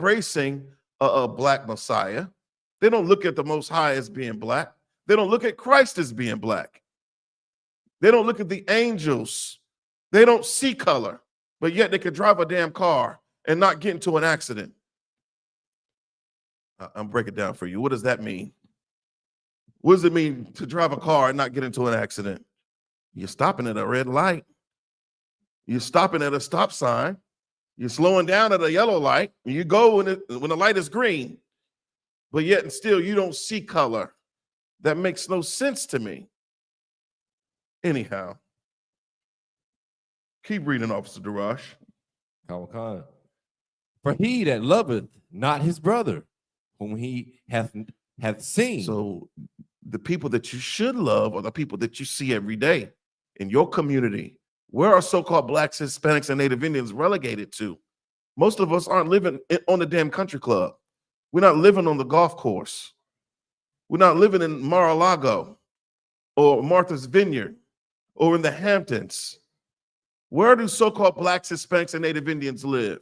embracing a black Messiah. They don't look at the Most High as being black. They don't look at Christ as being black. They don't look at the angels. They don't see color, but yet they could drive a damn car and not get into an accident. I'm breaking it down for you. What does that mean? What does it mean to drive a car and not get into an accident? You're stopping at a red light. You're stopping at a stop sign. You're slowing down at a yellow light. You go when the light is green, but yet and still you don't see color. That makes no sense to me. Anyhow, keep reading, Officer Darash. Khan. For he that loveth not his brother, whom he hath seen. So the people that you should love are the people that you see every day in your community. Where are so-called blacks, Hispanics, and Native Indians relegated to? Most of us aren't living on the damn country club. We're not living on the golf course. We're not living in Mar-a-Lago or Martha's Vineyard or in the Hamptons. Where do so-called blacks, Hispanics, and Native Indians live?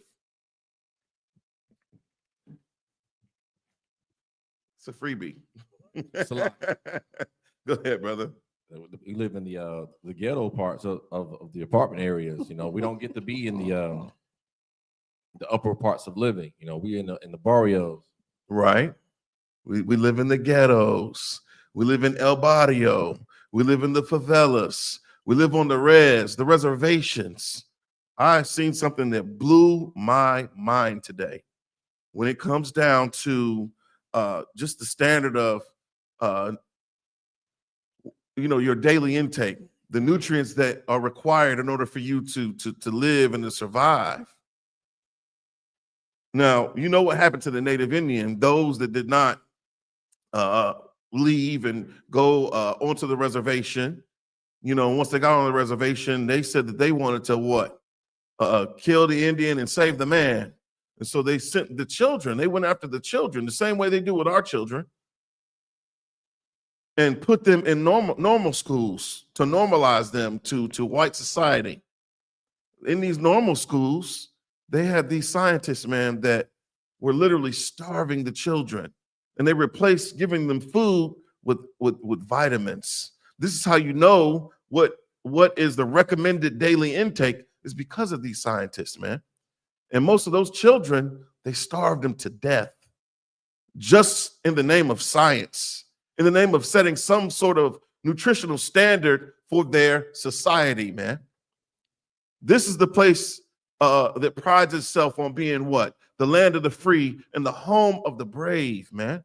It's a freebie. It's a lot. Go ahead, brother. We live in the ghetto parts of the apartment areas. You know, we don't get to be in the upper parts of living. You know, we in the barrios. Right. We live in the ghettos. We live in El Barrio. We live in the favelas. We live on the reservations. I've seen something that blew my mind today when it comes down to just the standard of your daily intake, the nutrients that are required in order for you to live and to survive. Now, you know what happened to the Native Indian, those that did not leave and go onto the reservation. You know, once they got on the reservation, they said that they wanted to what? Kill the Indian and save the man. And so they sent the children. They went after the children the same way they do with our children and put them in normal schools to normalize them to white society. In these normal schools, they had these scientists, man, that were literally starving the children, and they replaced giving them food with vitamins. This is how you know what is the recommended daily intake is because of these scientists, man. And most of those children, they starved them to death just in the name of science, in the name of setting some sort of nutritional standard for their society, man. This is the place that prides itself on being what? The land of the free and the home of the brave, man.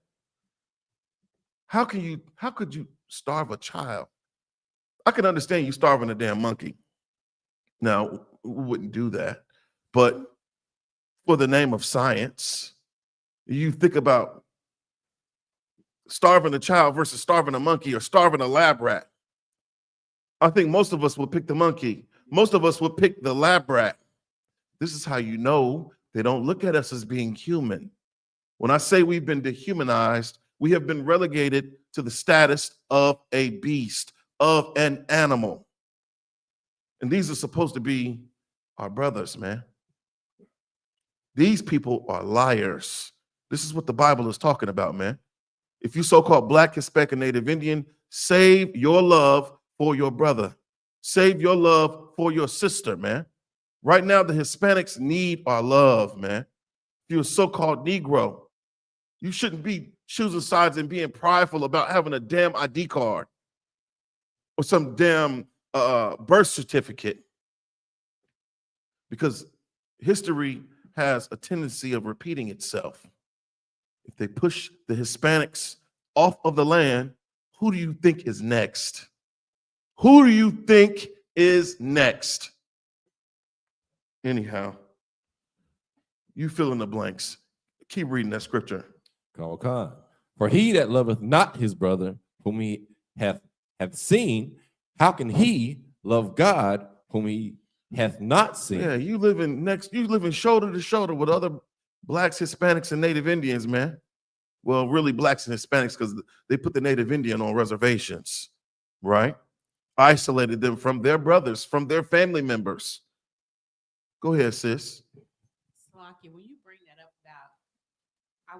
How could you starve a child? I can understand you starving a damn monkey. Now, we wouldn't do that. But for the name of science, you think about starving a child versus starving a monkey or starving a lab rat. I think most of us would pick the monkey. Most of us would pick the lab rat. This is how you know they don't look at us as being human. When I say we've been dehumanized, we have been relegated to the status of a beast, of an animal. And these are supposed to be our brothers, man. These people are liars. This is what the Bible is talking about, man. If you so-called black, Hispanic, and Native Indian, save your love for your brother. Save your love for your sister, man. Right now, the Hispanics need our love, man. If you're a so-called Negro, you shouldn't be choosing sides and being prideful about having a damn ID card or some damn birth certificate, because history has a tendency of repeating itself. If they push the Hispanics off of the land, who do you think is next? Who do you think is next? Anyhow, you fill in the blanks. Keep reading that scripture. Khan. For he that loveth not his brother, whom he hath seen, how can he love God whom he hath not seen? Yeah, you living shoulder to shoulder with other blacks, Hispanics, and Native Indians, man. Well, really blacks and Hispanics, because they put the Native Indian on reservations, right? Isolated them from their brothers, from their family members. Go ahead, sis. Slocky, when you bring that up about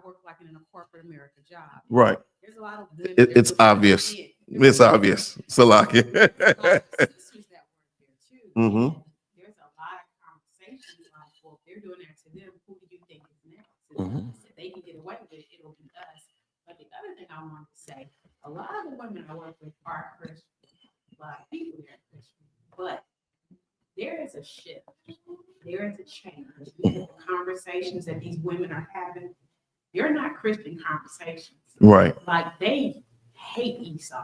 work like in a corporate America job. Right. There's a lot of good. It's obvious. It's obvious. Salaki. Sisters that work there too. Mhm. And there's a lot of conversations like, well, if they're doing that to them, who do you think is next? Mhm. If they can get away with it, it'll be us. But the other thing I wanted to say, a lot of the women I work with are Christian. A lot of people there are Christian. But there is a shift. There is a change. The conversations that these women are having, they're not Christian conversations. Right. Like they hate Esau.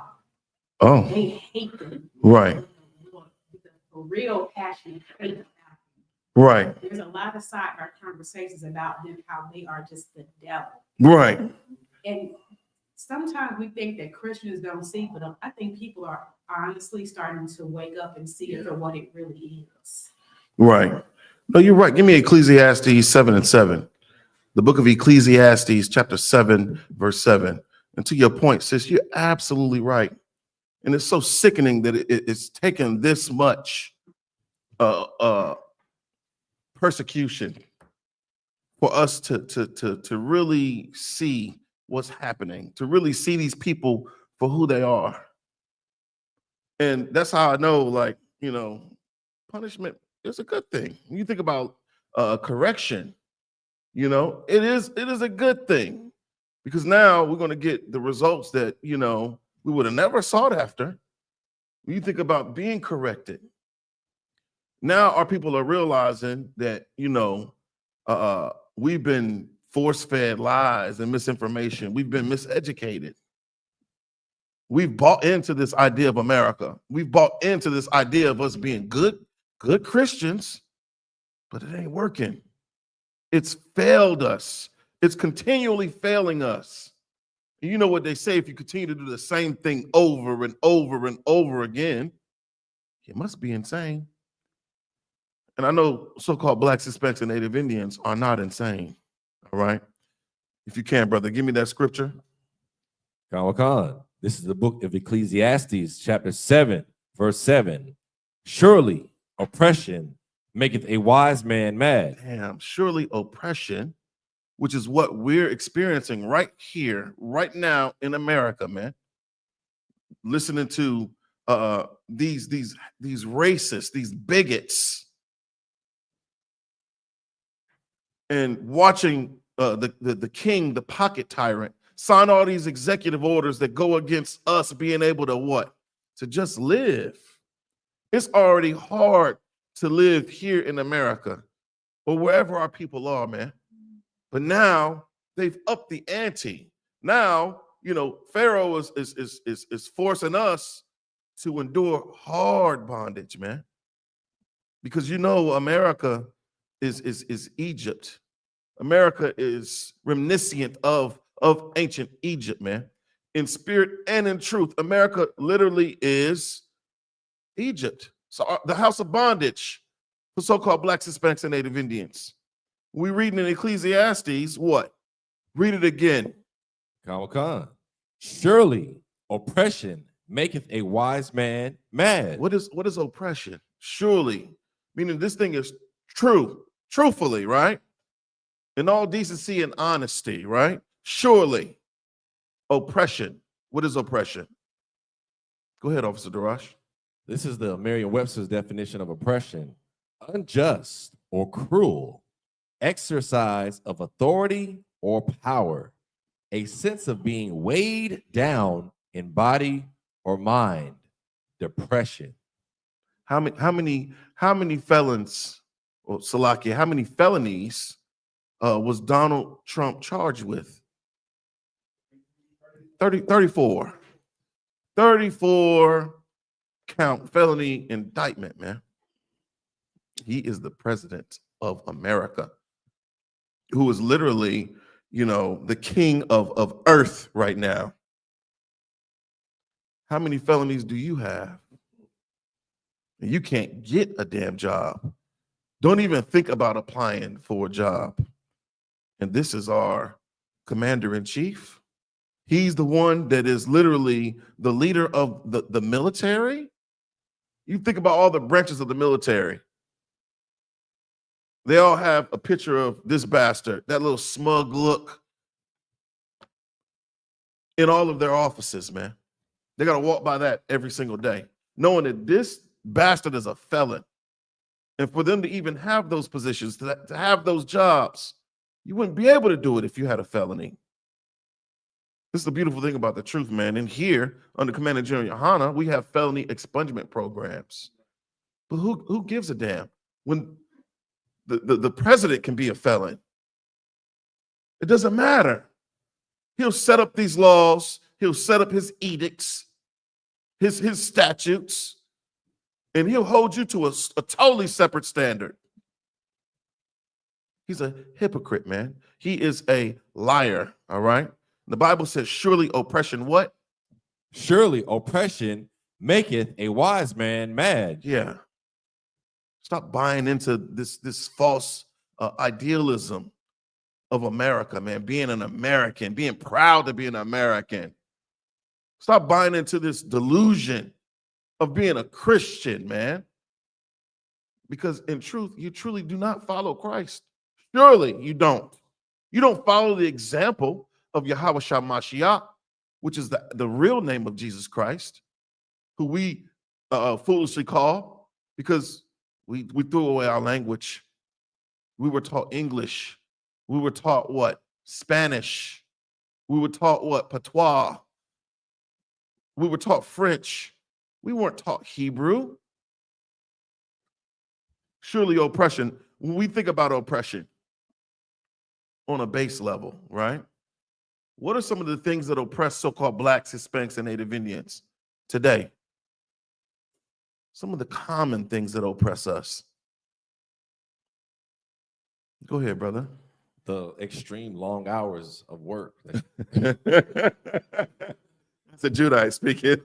Oh. They hate them. Right. With a real passionate hate about them. Right. There's a lot of sidebar conversations about them, how they are just the devil. Right. And sometimes we think that Christians don't see, but I think people are honestly starting to wake up and see it for what it really is. Right. No, you're right. Give me Ecclesiastes 7:7. The book of Ecclesiastes, chapter 7, verse 7. And to your point, sis, you're absolutely right. And it's so sickening that it's taken this much persecution for us to really see what's happening, to really see these people for who they are. And that's how I know, like, punishment is a good thing. When you think about correction, it is a good thing, because now we're going to get the results that, we would have never sought after. When you think about being corrected, now our people are realizing that, we've been force-fed lies and misinformation. We've been miseducated. We've bought into this idea of America. We've bought into this idea of us being good Christians, but it ain't working. It's failed us. It's continually failing us. And you know what they say, if you continue to do the same thing over and over and over again, you must be insane. And I know so-called Blacks, Hispanics, and Native Indians are not insane. All right. If you can, brother, give me that scripture. Khan. This is the book of Ecclesiastes, chapter 7, verse 7. Surely oppression maketh a wise man mad. Damn, surely oppression, which is what we're experiencing right here, right now in America, man. Listening to these racists, these bigots, and watching the king, the pocket tyrant, sign all these executive orders that go against us being able to what? To just live. It's already hard to live here in America or wherever our people are, man. But now they've upped the ante. Now, Pharaoh is forcing us to endure hard bondage, man. Because America is Egypt. America is reminiscent of ancient Egypt, man. In spirit and in truth, America literally is Egypt. So the house of bondage for so-called Blacks, Hispanics, and Native Indians. We reading in Ecclesiastes, what? Read it again. Khan. Surely oppression maketh a wise man mad. What is oppression? Surely, meaning this thing is truthfully, right? In all decency and honesty, right? Surely, oppression. What is oppression? Go ahead, Officer Darash. This is the Merriam-Webster's definition of oppression: unjust or cruel exercise of authority or power, a sense of being weighed down in body or mind, depression. How many felons, or Salakia, how many felonies was Donald Trump charged with? 34 count felony indictment, man. He is the president of America, who is literally, the king of earth right now. How many felonies do you have? You can't get a damn job. Don't even think about applying for a job. And this is our commander-in-chief. He's the one that is literally the leader of the military. You think about all the branches of the military. They all have a picture of this bastard, that little smug look, in all of their offices, man. They got to walk by that every single day, knowing that this bastard is a felon. And for them to even have those positions, to have those jobs, you wouldn't be able to do it if you had a felony. This is the beautiful thing about the truth, man. And here, under Commander General Yohana, we have felony expungement programs. But who gives a damn when the president can be a felon? It doesn't matter. He'll set up these laws. He'll set up his edicts, his statutes, and he'll hold you to a totally separate standard. He's a hypocrite, man. He is a liar, all right? The Bible says, surely oppression what? Surely oppression maketh a wise man mad. Yeah. Stop buying into this false idealism of America, man. Being an American, being proud to be an American. Stop buying into this delusion of being a Christian, man. Because in truth, you truly do not follow Christ. Surely you don't. You don't follow the example of Yahweh Mashiach, which is the real name of Jesus Christ, who we foolishly call because we threw away our language. We were taught English. We were taught what? Spanish. We were taught what? Patois. We were taught French. We weren't taught Hebrew. Surely oppression, when we think about oppression on a base level, right? What are some of the things that oppress so-called Blacks, Hispanics, and Native Indians today? Some of the common things that oppress us. Go ahead, brother. The extreme long hours of work. That's a Judite speaking.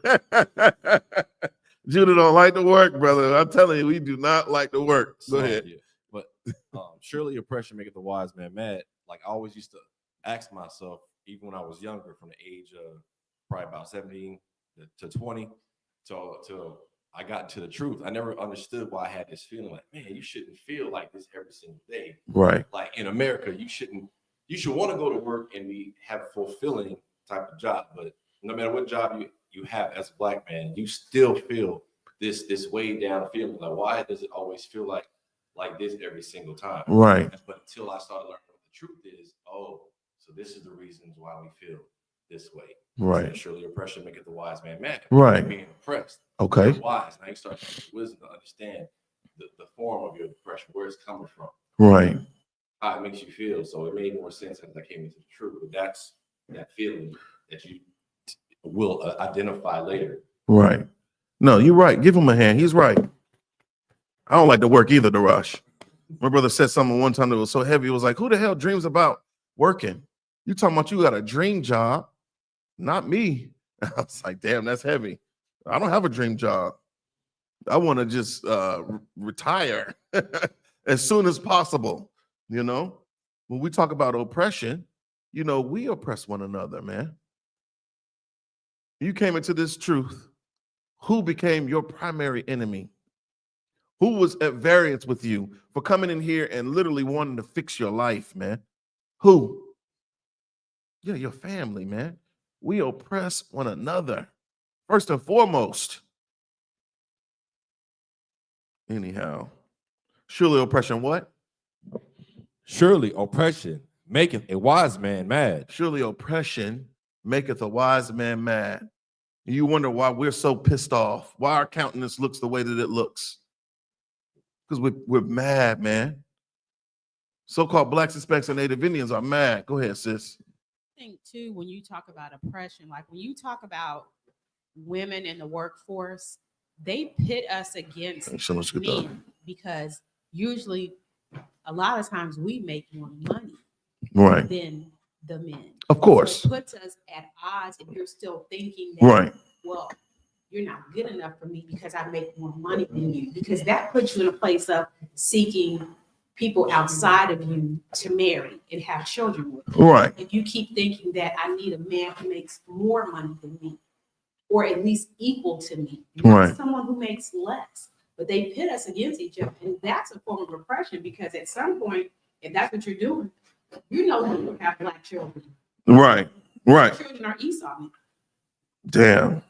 Judah don't like to work, brother. I'm telling you, we do not like to work. Go ahead. But surely oppression maketh the wise man mad. Like I always used to ask myself, even when I was younger, from the age of probably about 17 to 20, till I got into the truth. I never understood why I had this feeling like, man, you shouldn't feel like this every single day. Right. Like in America, you should want to go to work and have a fulfilling type of job. But no matter what job you have as a Black man, you still feel this way down feeling. Like, why does it always feel like this every single time? Right. But until I started learning what the truth is, so this is the reasons why we feel this way. Right. So surely oppression maketh the wise man mad. Right. Being oppressed. Okay. You're wise. Now you start having wisdom to understand the form of your depression, where it's coming from. Right. How it makes you feel. So it made more sense as I came into the truth. But that's that feeling that you will identify later. Right. No, you're right. Give him a hand. He's right. I don't like to work either, Darash. My brother said something one time that was so heavy. It was like, who the hell dreams about working? You talking about you got a dream job? Not me. I was like, damn, that's heavy. I don't have a dream job. I want to just retire as soon as possible. You know, when we talk about oppression, you know, we oppress one another, man. You came into this truth. Who became your primary enemy? Who was at variance with you for coming in here and literally wanting to fix your life, man? Who? Yeah, your family, man. We oppress one another. First and foremost. Anyhow, surely oppression what? Surely oppression maketh a wise man mad. Surely oppression maketh a wise man mad. And you wonder why we're so pissed off, why our countenance looks the way that it looks. Because we're mad, man. So-called Blacks, Hispanics, and Native Indians are mad. Go ahead, sis. I think too, when you talk about oppression, like when you talk about women in the workforce, they pit us against men because usually a lot of times we make more money than the men. Of course. So it puts us at odds if you're still thinking that, well, you're not good enough for me because I make more money than you, because that puts you in a place of seeking people outside of you to marry and have children with. Right. If you keep thinking that I need a man who makes more money than me, or at least equal to me, not someone who makes less. But they pit us against each other, and that's a form of repression, because at some point, if that's what you're doing, you know you have Black children. Right. Right. Children are Esau. Damn.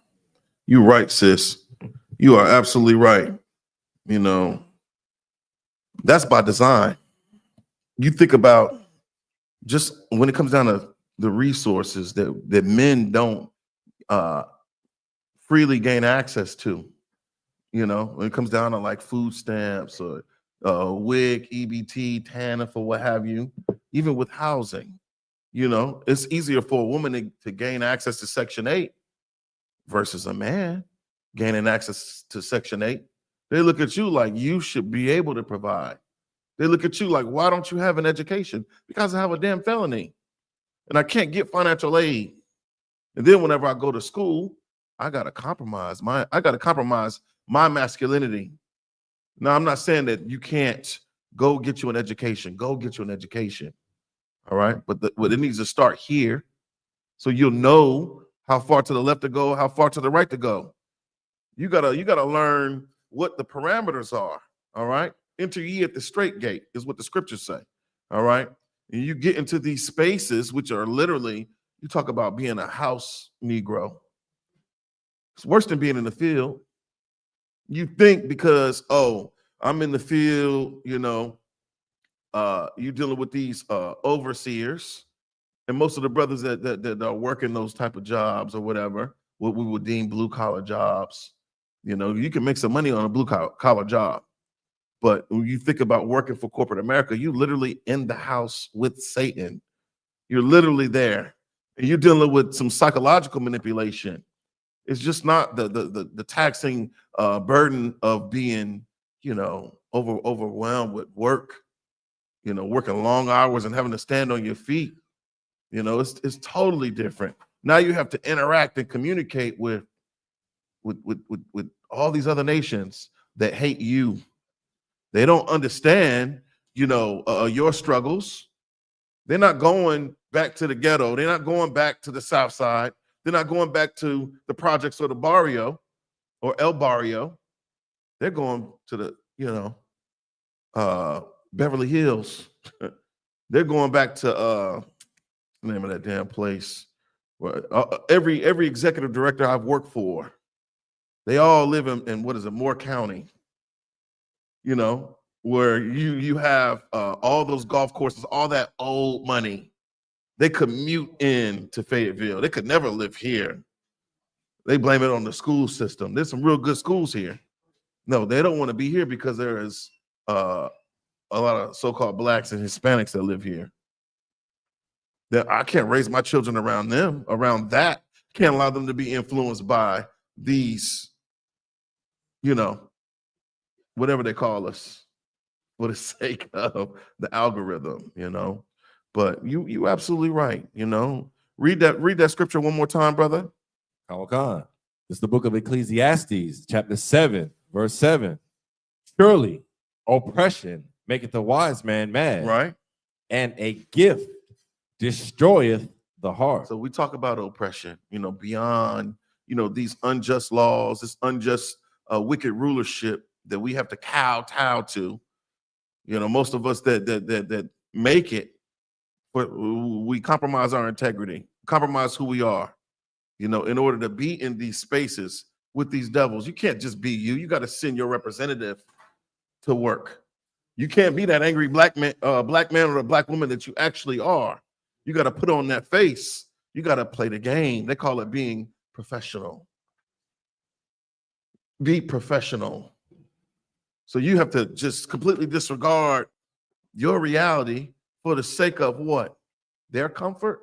You right, sis. You are absolutely right. You know, that's by design. You think about just when it comes down to the resources that men don't freely gain access to, you know, when it comes down to like food stamps or WIC, EBT, TANF, or what have you, even with housing, you know, it's easier for a woman to gain access to Section 8 versus a man gaining access to Section 8. They look at you like you should be able to provide. They look at you like, why don't you have an education? Because I have a damn felony and I can't get financial aid. And then whenever I go to school, I gotta compromise my masculinity. Now, I'm not saying that you can't go get you an education. Go get you an education. All right. But it needs to start here. So you'll know how far to the left to go, how far to the right to go. You gotta learn what the parameters are. All right. Enter ye at the straight gate is what the scriptures say. All right. And you get into these spaces, which are literally, you talk about being a house Negro. It's worse than being in the field. You think because, oh, I'm in the field, you know, you're dealing with these overseers, and most of the brothers that are working those type of jobs or whatever, what we would deem blue collar jobs, you know, you can make some money on a blue collar job. But when you think about working for corporate America, you literally in the house with Satan. You're literally there, and you're dealing with some psychological manipulation. It's just not the taxing burden of being, you know, overwhelmed with work, you know, working long hours and having to stand on your feet. You know, it's totally different. Now you have to interact and communicate with all these other nations that hate you. They don't understand, you know, your struggles. They're not going back to the ghetto. They're not going back to the South Side. They're not going back to the projects or the barrio or El Barrio. They're going to the, you know, Beverly Hills. They're going back to the name of that damn place. Every executive director I've worked for, they all live in what is it, Moore County. You know, where you have all those golf courses, all that old money. They commute in to Fayetteville. They could never live here. They blame it on the school system. There's some real good schools here. No, they don't want to be here because there is a lot of so-called blacks and Hispanics that live here. That I can't raise my children around them, around that. Can't allow them to be influenced by these, you know, whatever they call us, for the sake of the algorithm, you know. But you absolutely right, you know. Read that scripture one more time, brother. Khan. It's the book of Ecclesiastes, chapter 7, verse 7. Surely oppression maketh the wise man mad, Right. and a gift destroyeth the heart. So we talk about oppression, you know, beyond, you know, these unjust laws, this unjust wicked rulership that we have to kowtow to. You know, most of us that make it, but we compromise our integrity, compromise who we are, you know, in order to be in these spaces with these devils. You can't just be you. You got to send your representative to work. You can't be that angry black man or a black woman that you actually are. You got to put on that face. You got to play the game. They call it being professional. Be professional. So you have to just completely disregard your reality for the sake of what? Their comfort?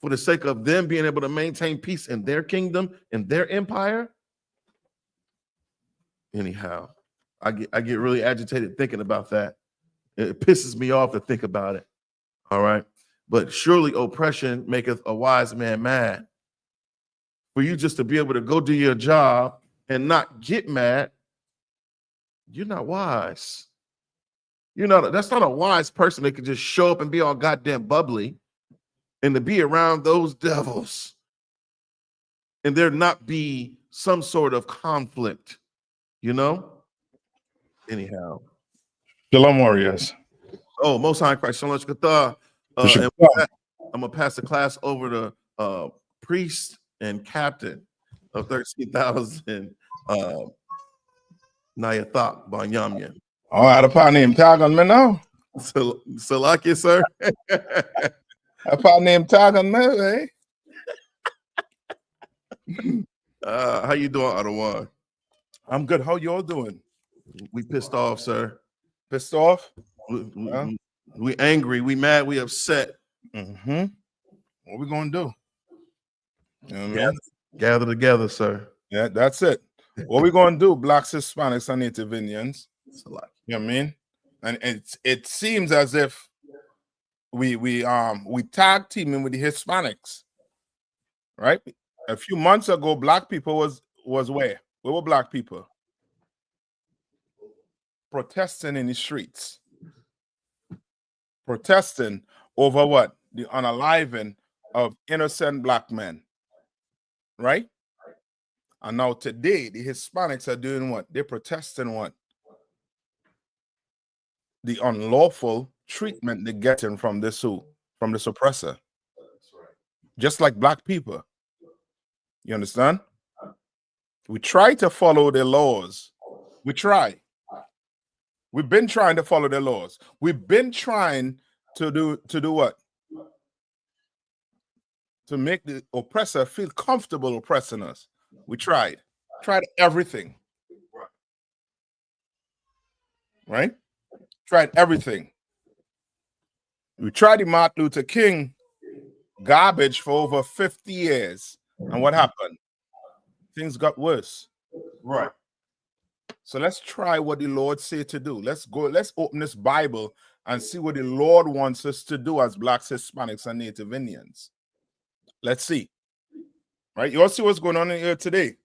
For the sake of them being able to maintain peace in their kingdom, in their empire? Anyhow, I get really agitated thinking about that. It pisses me off to think about it. All right. But surely oppression maketh a wise man mad. For you just to be able to go do your job and not get mad, you're not wise. That's not a wise person that can just show up and be all goddamn bubbly and to be around those devils and there not be some sort of conflict, you know? Anyhow. Shalom, warriors. Oh, Most High Christ, Shalom Shkatah. Shalom. I'm gonna pass the class over to priest and captain of 13,000 Nayathaq Banyamyan. Oh, I had a partner named Tag on me now. Salaki, sir. A partner named Tag on me, eh? How you doing, Ottawa? I'm good. How y'all doing? We pissed off, sir. Pissed off? We angry, we mad, we upset. Mm-hmm. What we gonna do? You know what I mean? Gather together, sir. Yeah, that's it. What we gonna do, Blacks, Hispanics, and Native Indians? Salaki. You know what I mean? And it seems as if we tag teaming with the Hispanics, right? A few months ago, Black people was where? Where were Black people? Protesting in the streets. Protesting over what? The unaliving of innocent Black men, right? And now today, the Hispanics are doing what? They're protesting what? The unlawful treatment they're getting from this from this oppressor. Just like Black people. You understand? We try to follow their laws. We try. We've been trying to follow their laws. We've been trying to do what? To make the oppressor feel comfortable oppressing us. We tried everything. Right? Tried everything. We tried the Martin Luther King garbage for over 50 years. And what happened? Things got worse. Right. So let's try what the Lord said to do. Let's open this Bible and see what the Lord wants us to do as Blacks, Hispanics, and Native Indians. Let's see. Right? You all see what's going on in here today.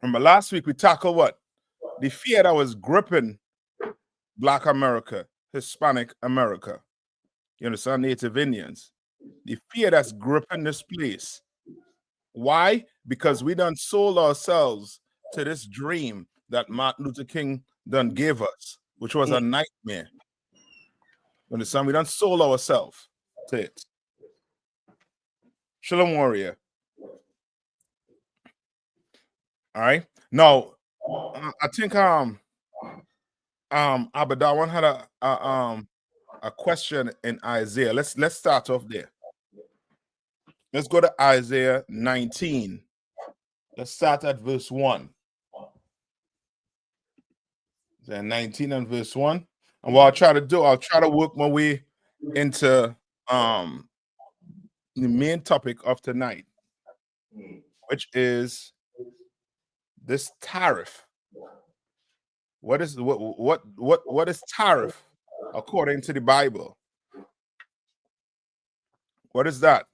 Remember last week we tackled what? The fear that was gripping Black America, Hispanic America. You understand? Native Indians. The fear that's gripping this place. Why? Because we done sold ourselves to this dream that Martin Luther King done gave us, which was a nightmare. You understand? We done sold ourselves to it. Shalom, warrior. All right. Now, I think Abadawan had a question in Isaiah. Let's start off there. Let's go to Isaiah 19. Let's start at verse 1. Isaiah 19 and verse 1. And what I'll try to work my way into the main topic of tonight, which is this tariff. What is tariff according to the Bible? What is that?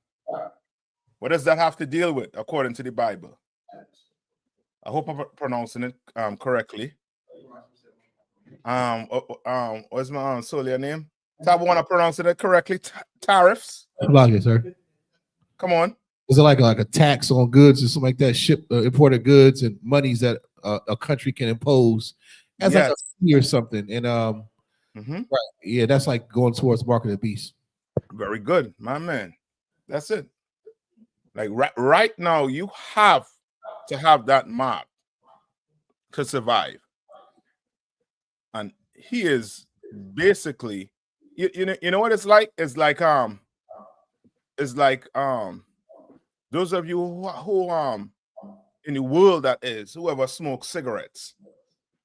What does that have to deal with according to the Bible? I hope I'm pronouncing it correctly. What's my Solia name? Tab, want to pronounce it correctly? Tariffs. Like sir. Come on. Is it like a tax on goods or something like that? Imported goods and monies that a country can impose as like a fee or something. And right, yeah, that's like going towards market of the beast. Very good, my man. That's it. Like right now, you have to have that mark to survive. And he is basically, you know what it's like? It's like those of you who in the world that is, whoever smokes cigarettes,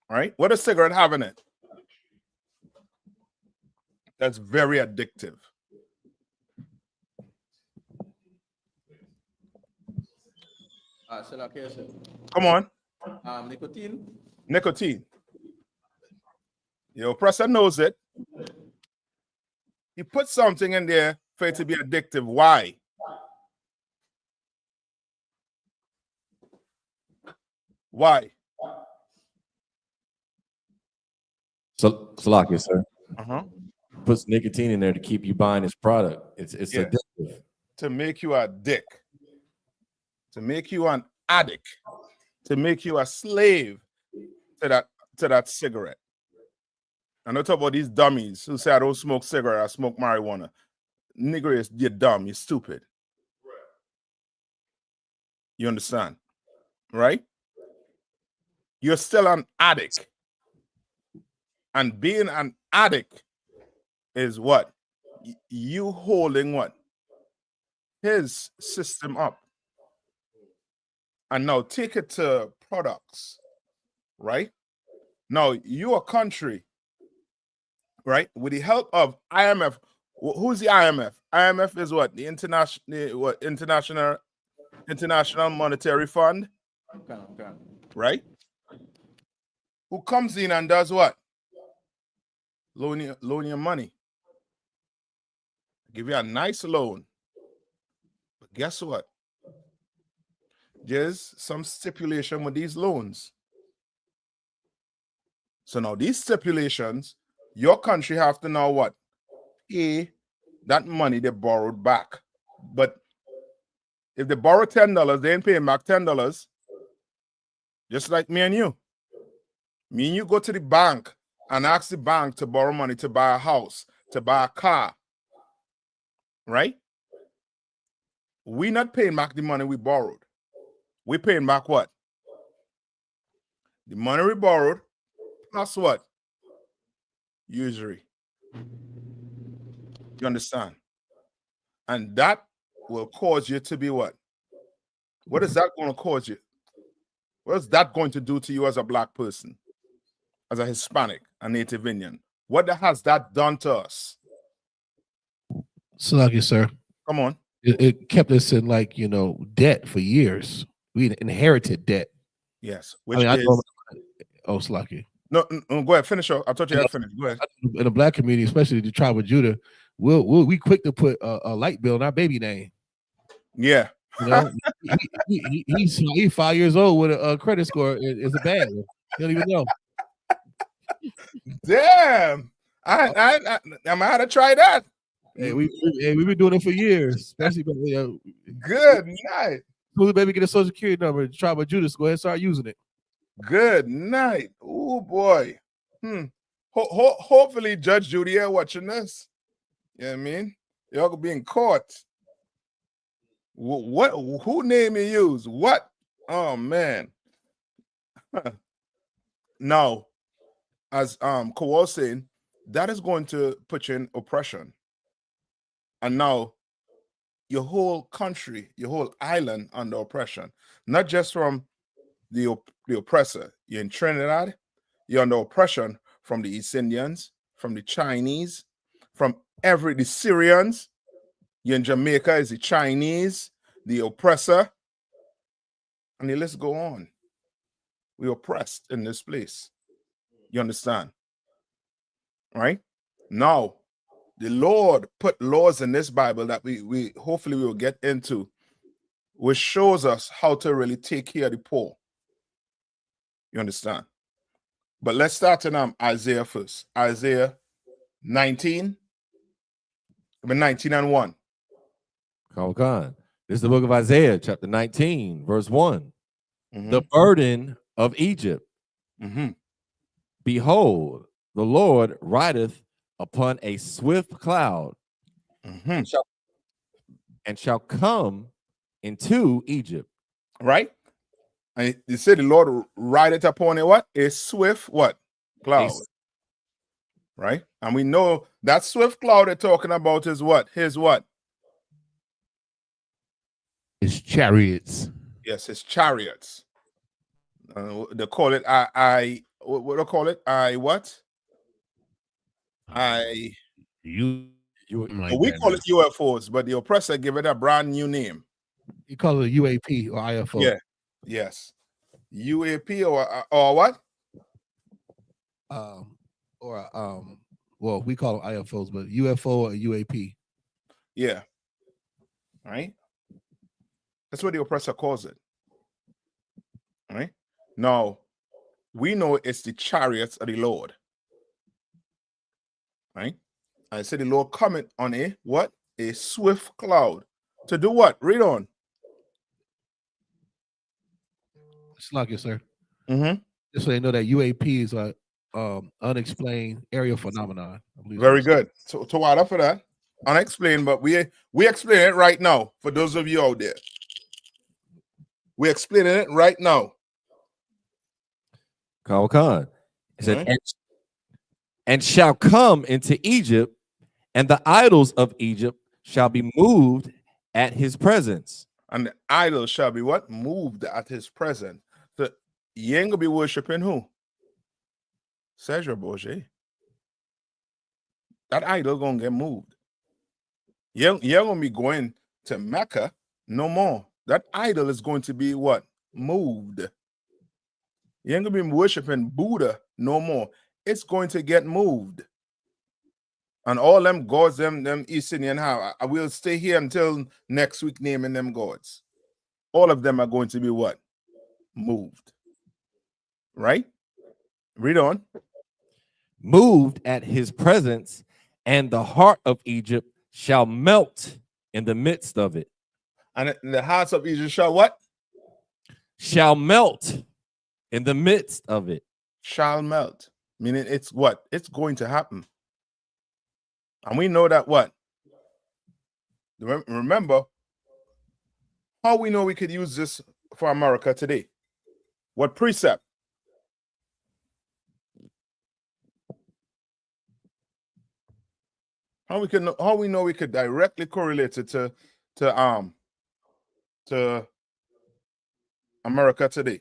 right? What does cigarette have in it? That's very addictive. Come on. Nicotine. Nicotine. Your oppressor knows it. He put something in there for it to be addictive. Why? Why? So, Salaki, sir. Uh-huh. Puts nicotine in there to keep you buying his product. It's addictive. To make you a dick. To make you an addict. To make you a slave to that cigarette. And don't talk about these dummies who say I don't smoke cigarette, I smoke marijuana. nigger, you're dumb, you're stupid. You understand? Right? You're still an addict. And being an addict is what? You holding what? His system up. And now take it to products, right? Now, your country, right, with the help of IMF, who's the IMF? IMF is what? The International Monetary Fund, right? Who comes in and does what? Loan your money. Give you a nice loan. But guess what? There's some stipulation with these loans. So now these stipulations, your country have to now what? Pay that money they borrowed back. But if they borrow $10, they ain't paying back $10. Just like me and you. Me and you go to the bank and ask the bank to borrow money to buy a house, to buy a car. Right? We not paying back the money we borrowed. We paying back what? The money we borrowed plus what? Usury. You understand? And that will cause you to be what? What is that going to cause you? What is that going to do to you as a black person? As a Hispanic, a Native Indian? What has that done to us? Salaki, sir. Come on. It kept us in debt for years. We inherited debt. Yes. Salaki. No, go ahead. Finish up. I thought you had finished. Go ahead. In the black community, especially the tribe of Judah, we quick to put a light bill in our baby name. Yeah. He's 5 years old with a credit score. It's a bad one. You don't even know. Damn. I might have to try that. Hey, we've been doing it for years, especially good night. Who the baby get a social security number? Tribe of Judas, go ahead and start using it. Good night. Oh boy. Hopefully Judge Judy are watching this. You know what I mean? Y'all being caught. What who name you use? What? Oh man. Now, as Kowal saying, that is going to put you in oppression. And now your whole country, your whole island under oppression, not just from the oppressor. You're in Trinidad, you're under oppression from the East Indians, from the Chinese, from the Syrians. You're in Jamaica, is the Chinese, the oppressor. And the list go on. We're oppressed in this place. You understand? Right? Now, the Lord put laws in this Bible that we hopefully we will get into, which shows us how to really take care of the poor. You understand? But let's start in Isaiah first. Isaiah 19. 19 and 1. Come on. This is the book of Isaiah, chapter 19, verse 1. Mm-hmm. The burden of Egypt. Mm-hmm. Behold, the Lord rideth upon a swift cloud, mm-hmm. and shall come into Egypt. Right? And you said the Lord rideth upon a what? A swift what? Cloud. Right? And we know that swift cloud they're talking about is what? His what? His chariots. Yes, his chariots. They call it what do they call it? We call it UFOs, but the oppressor give it a brand new name. You call it UAP or IFO. Yeah. Yes. UAP or what? Well, we call them IFOs, but UFO or UAP. Yeah. Right? That's what the oppressor calls it. Right? Now, we know it's the chariots of the Lord. Right? I said the Lord coming on a what? A swift cloud. To do what? Read on. Slug, sir. Mm-hmm. Just so you know that UAP is a unexplained aerial phenomenon. Very good. So what up for that? unexplained, but we explain it right now for those of you out there. We're explaining it right now. Khan. It said, Right. and shall come into Egypt, and the idols of Egypt shall be moved at his presence. And the idol shall be what? Moved at his presence. So you ain't gonna be worshiping who? Sergio Bourget. That idol gonna get moved. You're gonna be going to Mecca no more. That idol is going to be what? Moved. You ain't gonna be worshiping Buddha no more. It's going to get moved. And all them gods, them East Indian have, I will stay here until next week naming them gods. All of them are going to be what? Moved. Right? Read on. Moved at his presence, and the heart of Egypt shall melt in the midst of it. And the hearts of Egypt shall what? Shall melt in the midst of it. Shall melt. Meaning it's what? It's going to happen. And we know that what? Remember, how we know we could use this for America today? What precept? How we know we could directly correlate it to America today?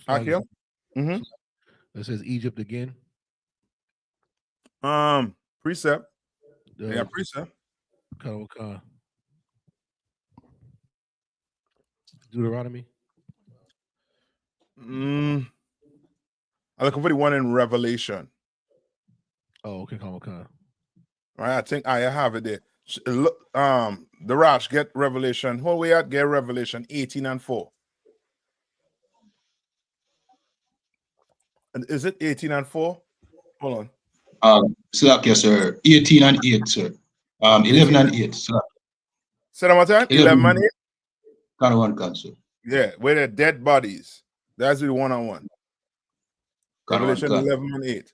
Akio? Mm-hmm. It says Egypt again. Precept. Yeah, precept. Deuteronomy. I'm looking for the one in Revelation. Oh, okay, All right, I think I have it there. Look, the Rash, get Revelation. Where we at? Get Revelation 18 and 4. And is it 18 and 4? Hold on. Slack, yes, sir. 18 and 8, sir. 11 and 8. Slack. Say that one time. 11 and 8. Kind of one cancel. Yeah, where the dead bodies. That's the one-on-one. Revelation 11 and 8.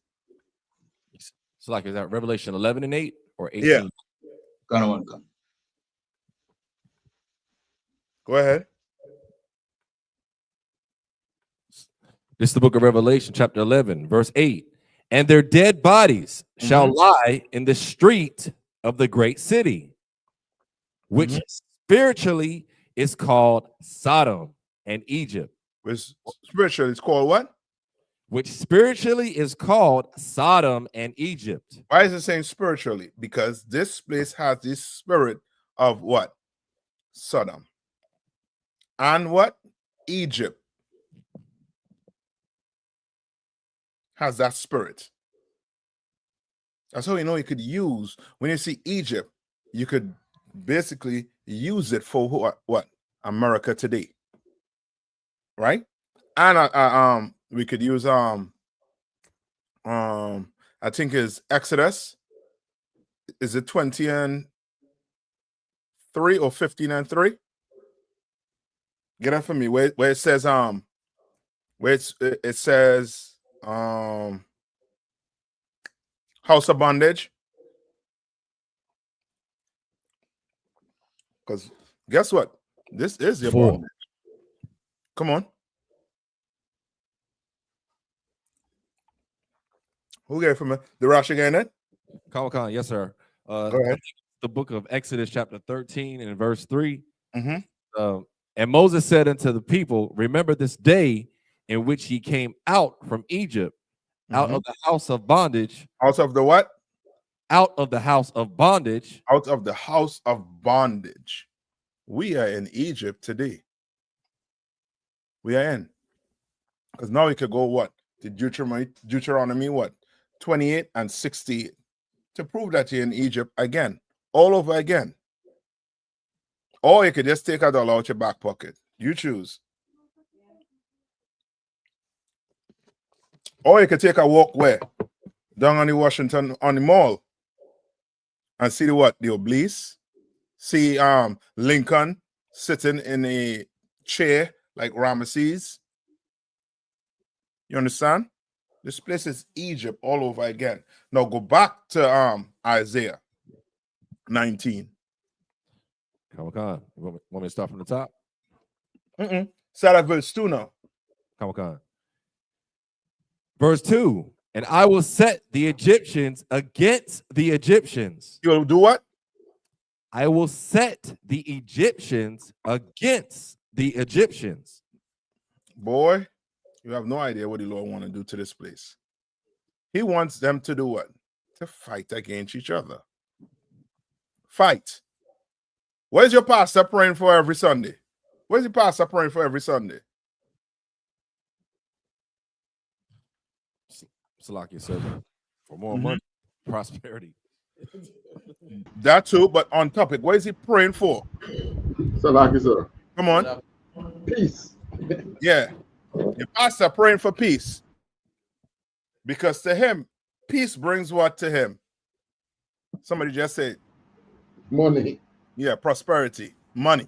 So like, is that Revelation 11 and 8 or 18? Yeah. Kind of one cancel. Go ahead. This is the book of Revelation, chapter 11, verse 8. And their dead bodies shall lie in the street of the great city, which spiritually is called Sodom and Egypt. Which spiritually is called what? Which spiritually is called Sodom and Egypt. Why is it saying spiritually? Because this place has this spirit of what? Sodom. And what? Egypt has that spirit. That's how you know you could use, when you see Egypt, you could basically use it for what? America today. Right? And we could use I think is Exodus. Is it 20 and 3 or 15 and 3? Get that for me. Where it says it says house of bondage. Because guess what? This is your bondage. Come on. Who gave from the Rash again? Then? Khan, yes, sir. Go ahead. The book of Exodus, chapter 13, and verse 3. Mm-hmm. And Moses said unto the people, remember this day in which ye came out from Egypt, out of the house of bondage. Out of the what? Out of the house of bondage. Out of the house of bondage. We are in Egypt today. We are in. Because now we could go what? To Deuteronomy what? 28 and 68. To prove that you're in Egypt again. All over again. Or you could just take a dollar out your back pocket. You choose. Or you could take a walk where? Down on the Washington, on the mall. And see the what? The Obelisk. See Lincoln sitting in a chair like Ramesses. You understand? This place is Egypt all over again. Now go back to Isaiah 19. Come on. Want me to start from the top? Start at verse 2 now. Come on. Verse 2. And I will set the Egyptians against the Egyptians. You will do what? I will set the Egyptians against the Egyptians. Boy, you have no idea what the Lord want to do to this place. He wants them to do what? To fight against each other. Fight. Where's your pastor praying for every Sunday? Where's your pastor praying for every Sunday? Salaki servant for more money, prosperity. That too, but on topic, what is he praying for? Salaki, sir. Come on. Peace. Yeah. Your pastor praying for peace. Because to him, peace brings what to him? Somebody just said. Money. Yeah, prosperity, money.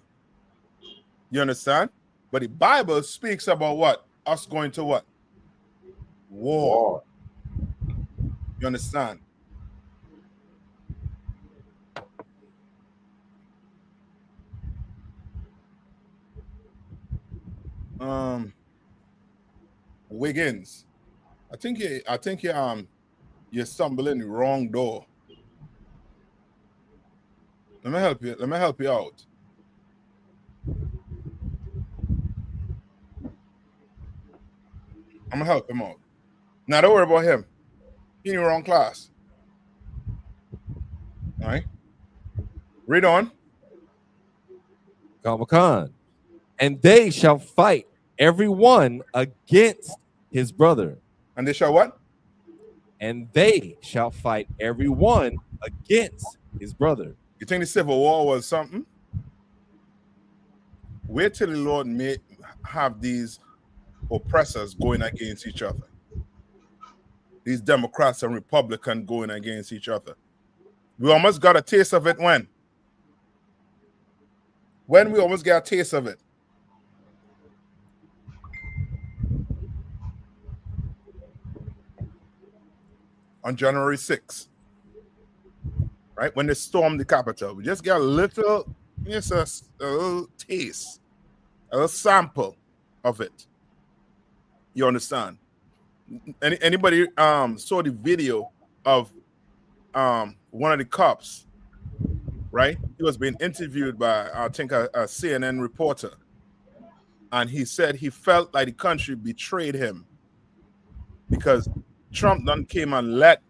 You understand? But the Bible speaks about what? Us going to what? War. You understand? Wiggins. I think you're stumbling the wrong door. Let me help you. Let me help you out. I'm gonna help him out. Now don't worry about him. He's in the wrong class. All right. Read on. Khan. And they shall fight every one against his brother. And they shall what? And they shall fight every one against his brother. You think the Civil War was something? Wait till the Lord may have these oppressors going against each other. These Democrats and Republicans going against each other. We almost got a taste of it when? When we almost got a taste of it? On January 6th. Right? When they stormed the Capitol. We just got a little, just a little taste, a little sample of it. You understand? Anybody saw the video of one of the cops, right? He was being interviewed by, I think, a CNN reporter. And he said he felt like the country betrayed him because Trump done came and let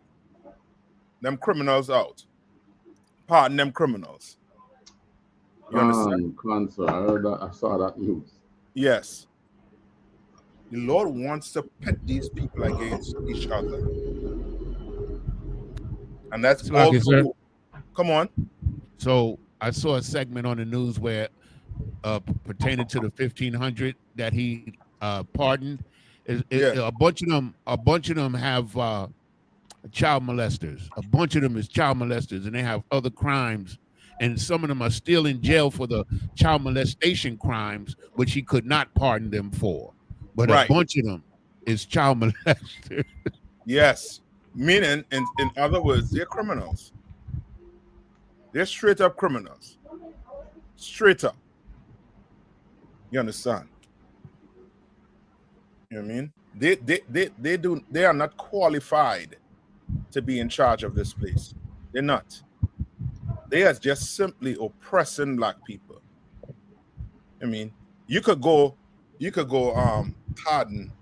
them criminals out. Pardon them criminals. You understand? Sir, I heard that. I saw that news. Yes. The Lord wants to pit these people against each other. And that's all. Come on. So I saw a segment on the news where pertaining to the 1,500 that he pardoned. A bunch of them have child molesters. A bunch of them is child molesters, and they have other crimes. And some of them are still in jail for the child molestation crimes, which he could not pardon them for. But a bunch of them is child molesters. Yes. Meaning, in other words, they're criminals. They're straight up criminals. Straight up. You understand? You know what I mean? They are not qualified to be in charge of this place. They're not. They are just simply oppressing black people. I mean, you could go pardon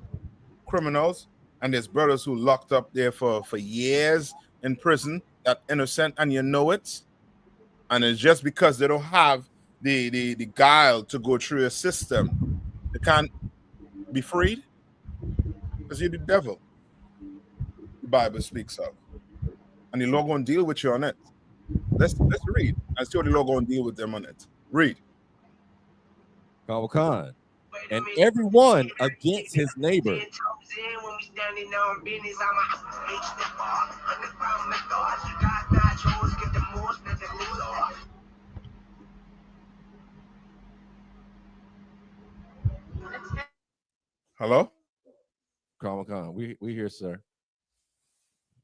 criminals, and there's brothers who locked up there for years in prison that innocent, and you know it. And it's just because they don't have the guile to go through a system, they can't be freed. Because you're the devil, the Bible speaks of. And the Lord going to deal with you on it. Let's read and see what the Lord going to deal with them on it. Read. Khan. And everyone against his neighbor. Hello? Come. We here, sir.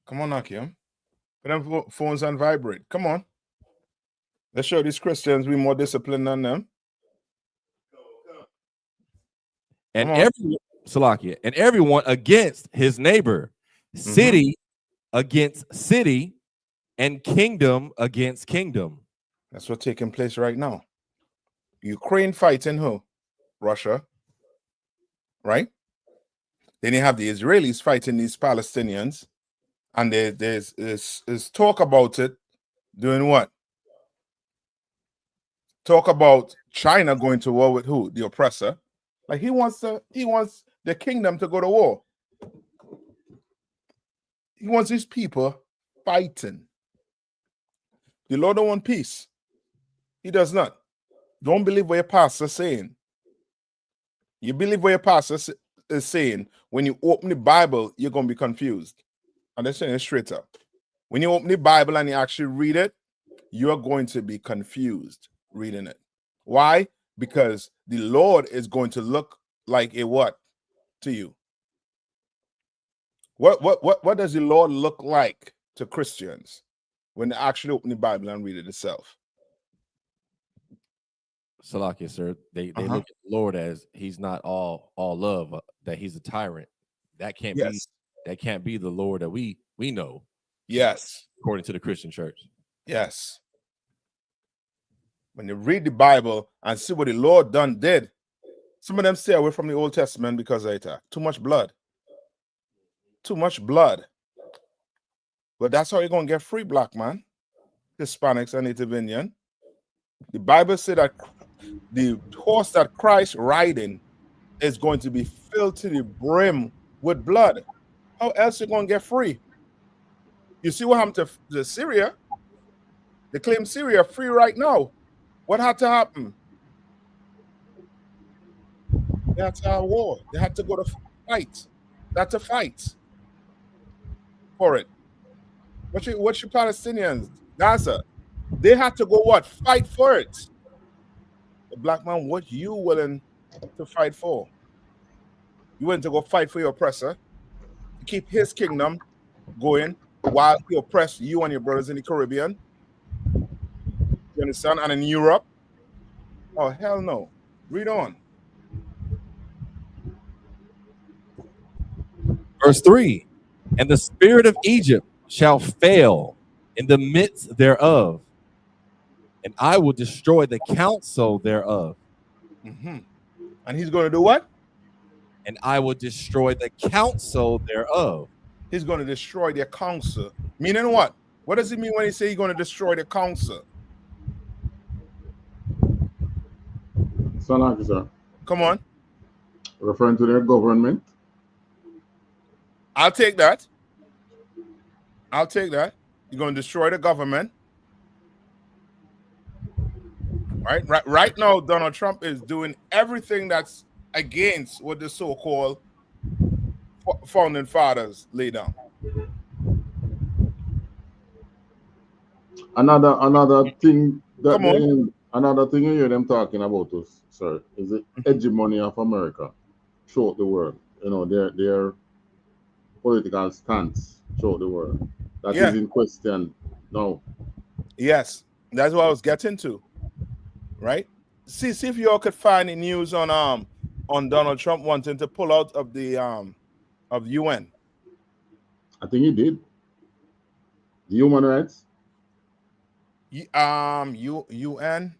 Come on, Akim. Put them phones on vibrate. Come on. Let's show these Christians we're more disciplined than them. And Come on. everyone against his neighbor, city against city, and kingdom against kingdom. That's what's taking place right now. Ukraine fighting who? Russia. Right? Then you have the Israelis fighting these Palestinians. And there's talk about it doing what? Talk about China going to war with who? The oppressor. Like he wants the kingdom to go to war. He wants these people fighting. The Lord don't want peace. He does not. Don't believe what your pastor is saying. You believe what your pastor is saying. When you open the Bible, you're going to be confused. And that's saying it straight up. When you open the Bible and you actually read it, you're going to be confused reading it. Why? Because the Lord is going to look like a what to you? What does the Lord look like to Christians when they actually open the Bible and read it itself? Salakia, sir. They look at the Lord as he's not all love, that he's a tyrant. That can't be the Lord that we know. Yes. According to the Christian church. Yes. When you read the Bible and see what the Lord did, some of them stay away from the Old Testament because of it. Too much blood. Too much blood. But that's how you're going to get free, black man, Hispanics and Native Indian. The Bible said that the horse that Christ riding is going to be filled to the brim with blood. How else are you going to get free? You see what happened to Syria? They claim Syria free right now. What had to happen? They had to have war. They had to go to fight. They had to fight for it. What you Palestinians, Gaza, they had to go what? Fight for it. The black man, what you willing to fight for? You willing to go fight for your oppressor, to keep his kingdom going while he oppressed you and your brothers in the Caribbean? You understand? And in Europe? Oh, hell no. Read on. Verse 3, and the spirit of Egypt shall fail in the midst thereof, and I will destroy the counsel thereof. And he's going to do what? And I will destroy the counsel thereof. He's going to destroy their counsel. Meaning what? What does it mean when he say he's going to destroy the counsel? Son officer. Come on. Referring to their government. I'll take that. I'll take that. You're going to destroy the government. Right now, Donald Trump is doing everything that's against what the so-called founding fathers lay down. Another thing that another thing you hear them talking about us, sir, is the hegemony of America throughout the world. You know, their political stance throughout the world. That is in question now. Yes, that's what I was getting to. Right? See if you all could find any news on Donald Trump wanting to pull out of the UN. I think he did. The human rights. UN.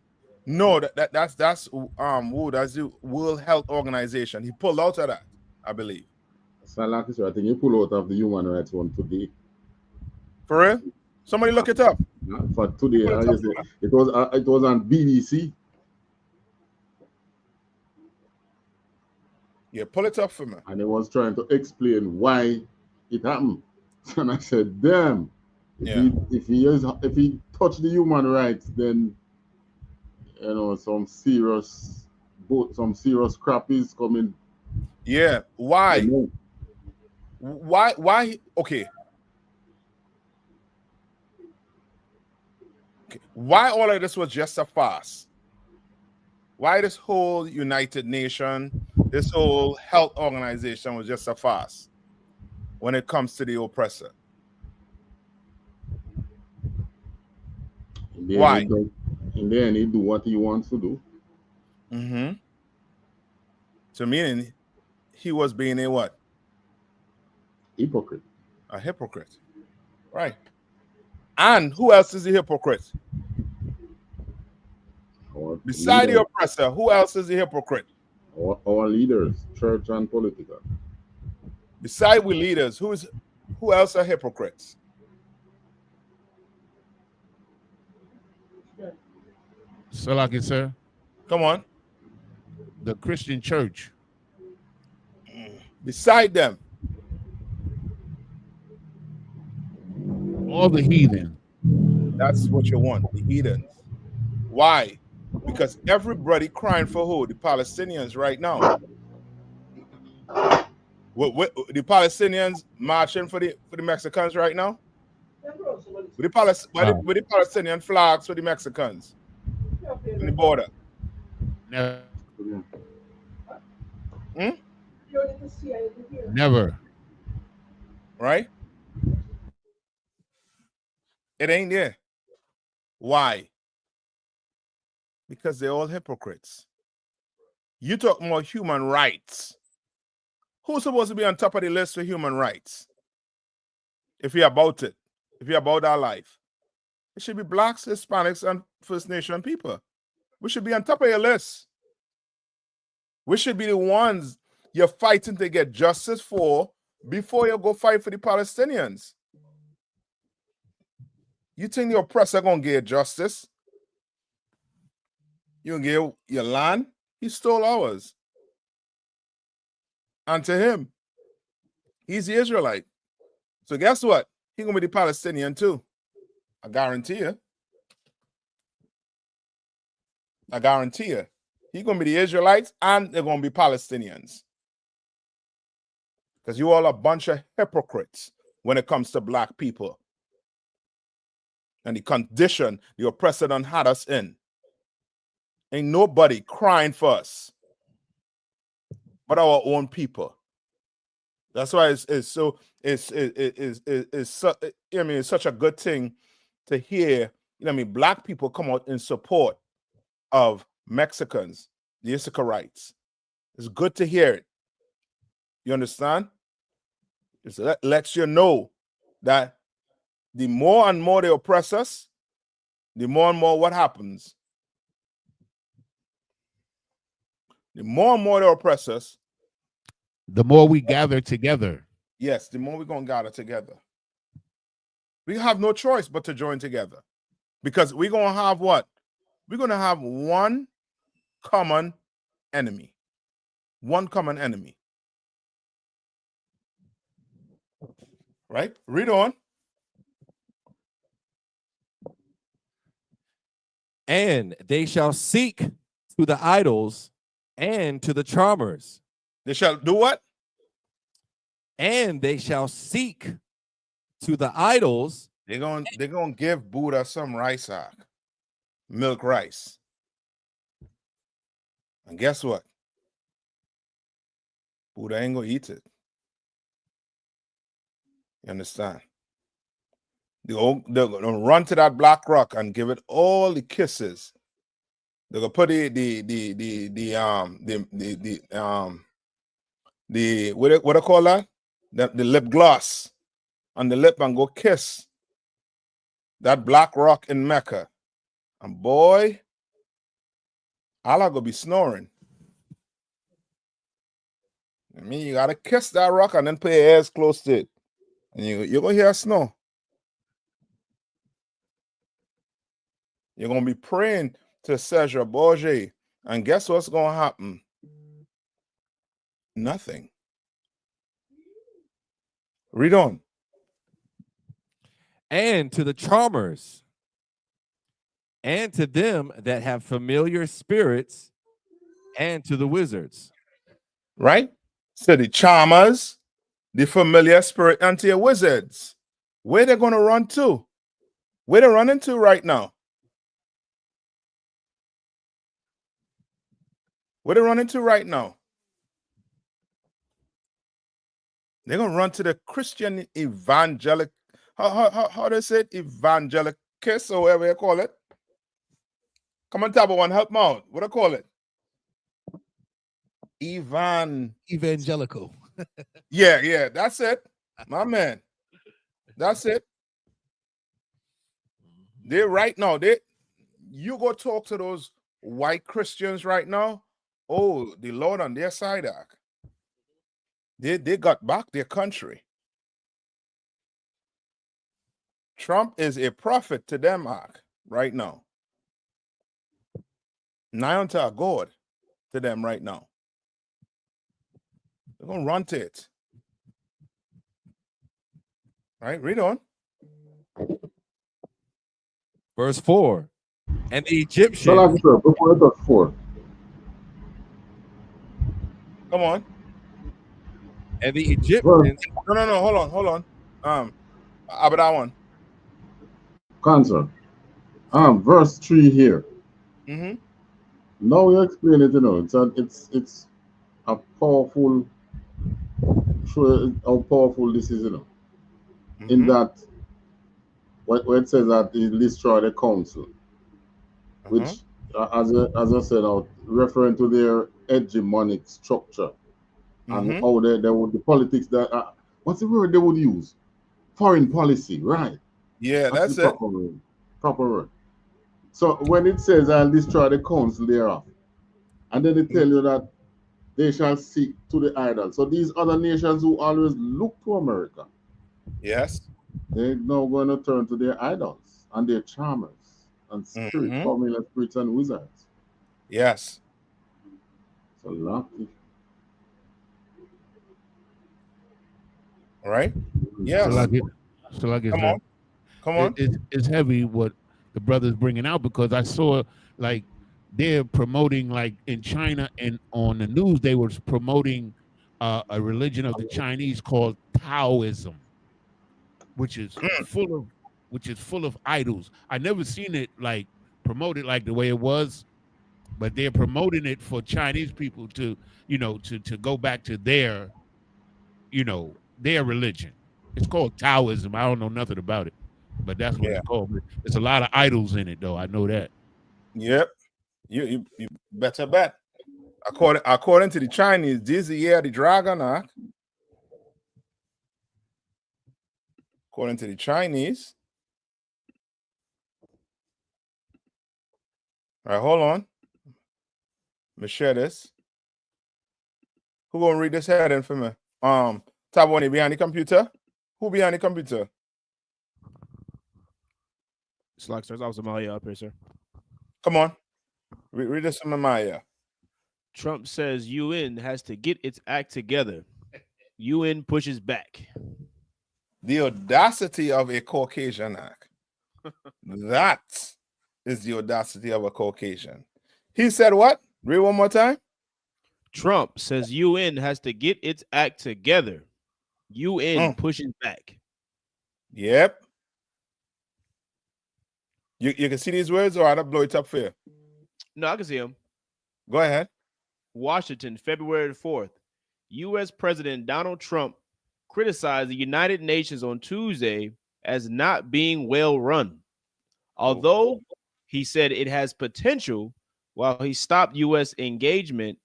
No, that's WHO, that's the World Health Organization. He pulled out of that, I believe. So like I said, I think he pulled out of the human rights one today. For real? Somebody look it up. For today, it was on BBC. Yeah, pull it up for me. And he was trying to explain why it happened. And I said, damn, if he touched the human rights, then you know some serious crap is coming. Yeah. Why? You know? Why? Okay. Why all of this was just a farce? Why this whole United Nation, this whole health organization was just a farce when it comes to the oppressor. Why? In the end, he do what he wants to do. Mm-hmm. So meaning he was being a what? Hypocrite. A hypocrite. Right. And who else is a hypocrite? Beside the oppressor, who else is a hypocrite? Our leaders, church and political. Beside we leaders, who else are hypocrites? Salaki, sir. Come on. The Christian church. Beside them. All the heathen. That's what you want, the heathens. Why? Because everybody crying for who? The Palestinians right now. The Palestinians marching for the Mexicans right now? With the Palestinian flags for the Mexicans in the border. Never. Hmm? Never. Right? It ain't there. Why? Because they're all hypocrites. You talk more human rights. Who's supposed to be on top of the list for human rights? If you're about it, if you're about our life, it should be blacks, Hispanics, and First Nation people. We should be on top of your list. We should be the ones you're fighting to get justice for before you go fight for the Palestinians. You think the oppressor gonna get justice? You gonna get your land? He stole ours. And to him, he's the Israelite. So guess what? He's gonna be the Palestinian too. I guarantee you. I guarantee you. He's gonna be the Israelites and they're gonna be Palestinians. Because you all a bunch of hypocrites when it comes to black people. And the condition the oppressor done had us in. Ain't nobody crying for us but our own people. That's why it's such a good thing to hear, black people come out in support of Mexicans, the Isupk. It's good to hear it. You understand? It lets you know that the more and more they oppress us, the more and more what happens? The more and more they oppress us, the more we gather together. Yes, the more we're going to gather together. We have no choice but to join together. Because we're going to have what? We're going to have one common enemy. One common enemy. Right? Read on. And they shall seek to the idols and to the charmers. They shall do what? And they shall seek to the idols. They're going to give Buddha some rice, milk rice. And guess what? Buddha ain't going to eat it. You understand? They're going to run to that black rock and give it all the kisses. They're going to put what do I call that? The lip gloss on the lip and go kiss that black rock in Mecca. And boy, Allah gonna be snoring. I mean, you gotta kiss that rock and then put your ears close to it. And you're gonna hear snow. You're gonna be praying to Cesar Borgia. And guess what's gonna happen? Nothing. Read on. And to the charmers, and to them that have familiar spirits, and to the wizards. Right? So the charmers, the familiar spirit, and to your wizards. Where they're going to run to? Where they're running to right now? Where they're running to right now? They're gonna run to the Christian evangelic. How they say it? Evangelicus or whatever you call it. Come on, Tabo one, help me out. What do I call it? Evangelical. Yeah, that's it. My man. That's it. They right now, you go talk to those white Christians right now. Oh, the Lord on their side, Ak. They got back their country. Trump is a prophet to them, Ak, right now. Nayathaq God to them right now. They're gonna run to it. Right, read on. Verse 4. And the Egyptians. Sir, before I touch 4. Come on. And the Egyptians. No, hold on. About that one. Cancer. Verse 3 here. Mm-hmm. Now you explain it, it's a powerful, show how powerful this is, Mm-hmm. in that where it says that he destroyed the council, which, as I said, referring to their hegemonic structure, and how they would, the politics that, what's the word they would use? Foreign policy, right? Yeah, that's the it. proper word. So when it says, I'll destroy the council thereof, and then they tell you that they shall seek to the idol. So these other nations who always look to America, yes, they're now going to turn to their idols and their charmers and familiar spirits and wizards. Yes. So lot. All right. Yes. So like Come on. It's heavy what the brother's bringing out, because I saw like they're promoting, like in China, and on the news they were promoting a religion of the Chinese called Taoism, which is full of idols. I never seen it like promoted like the way it was, but they're promoting it for Chinese people to go back to their their religion. It's called Taoism. I don't know nothing about it, but that's what it's called. There's a lot of idols in it, though. I know that. Yep. You better bet. According to the Chinese, this is the year of the dragon. According to the Chinese. All right, hold on. Let me share this. Who gonna read this heading for me? Taboni behind the computer. Who behind the computer? Slack stars. I was Amalia up here, sir. Come on. Read this from Maya. Trump says UN has to get its act together. UN pushes back. The audacity of a Caucasian act. That is the audacity of a Caucasian. He said what? Read one more time. Trump says UN has to get its act together. UN pushes back. Yep. You can see these words, or I'll blow it up for you? No, I can see them. Go ahead. Washington, February 4th. U.S. President Donald Trump criticized the United Nations on Tuesday as not being well run. Although he said it has potential, while he stopped U.S. engagement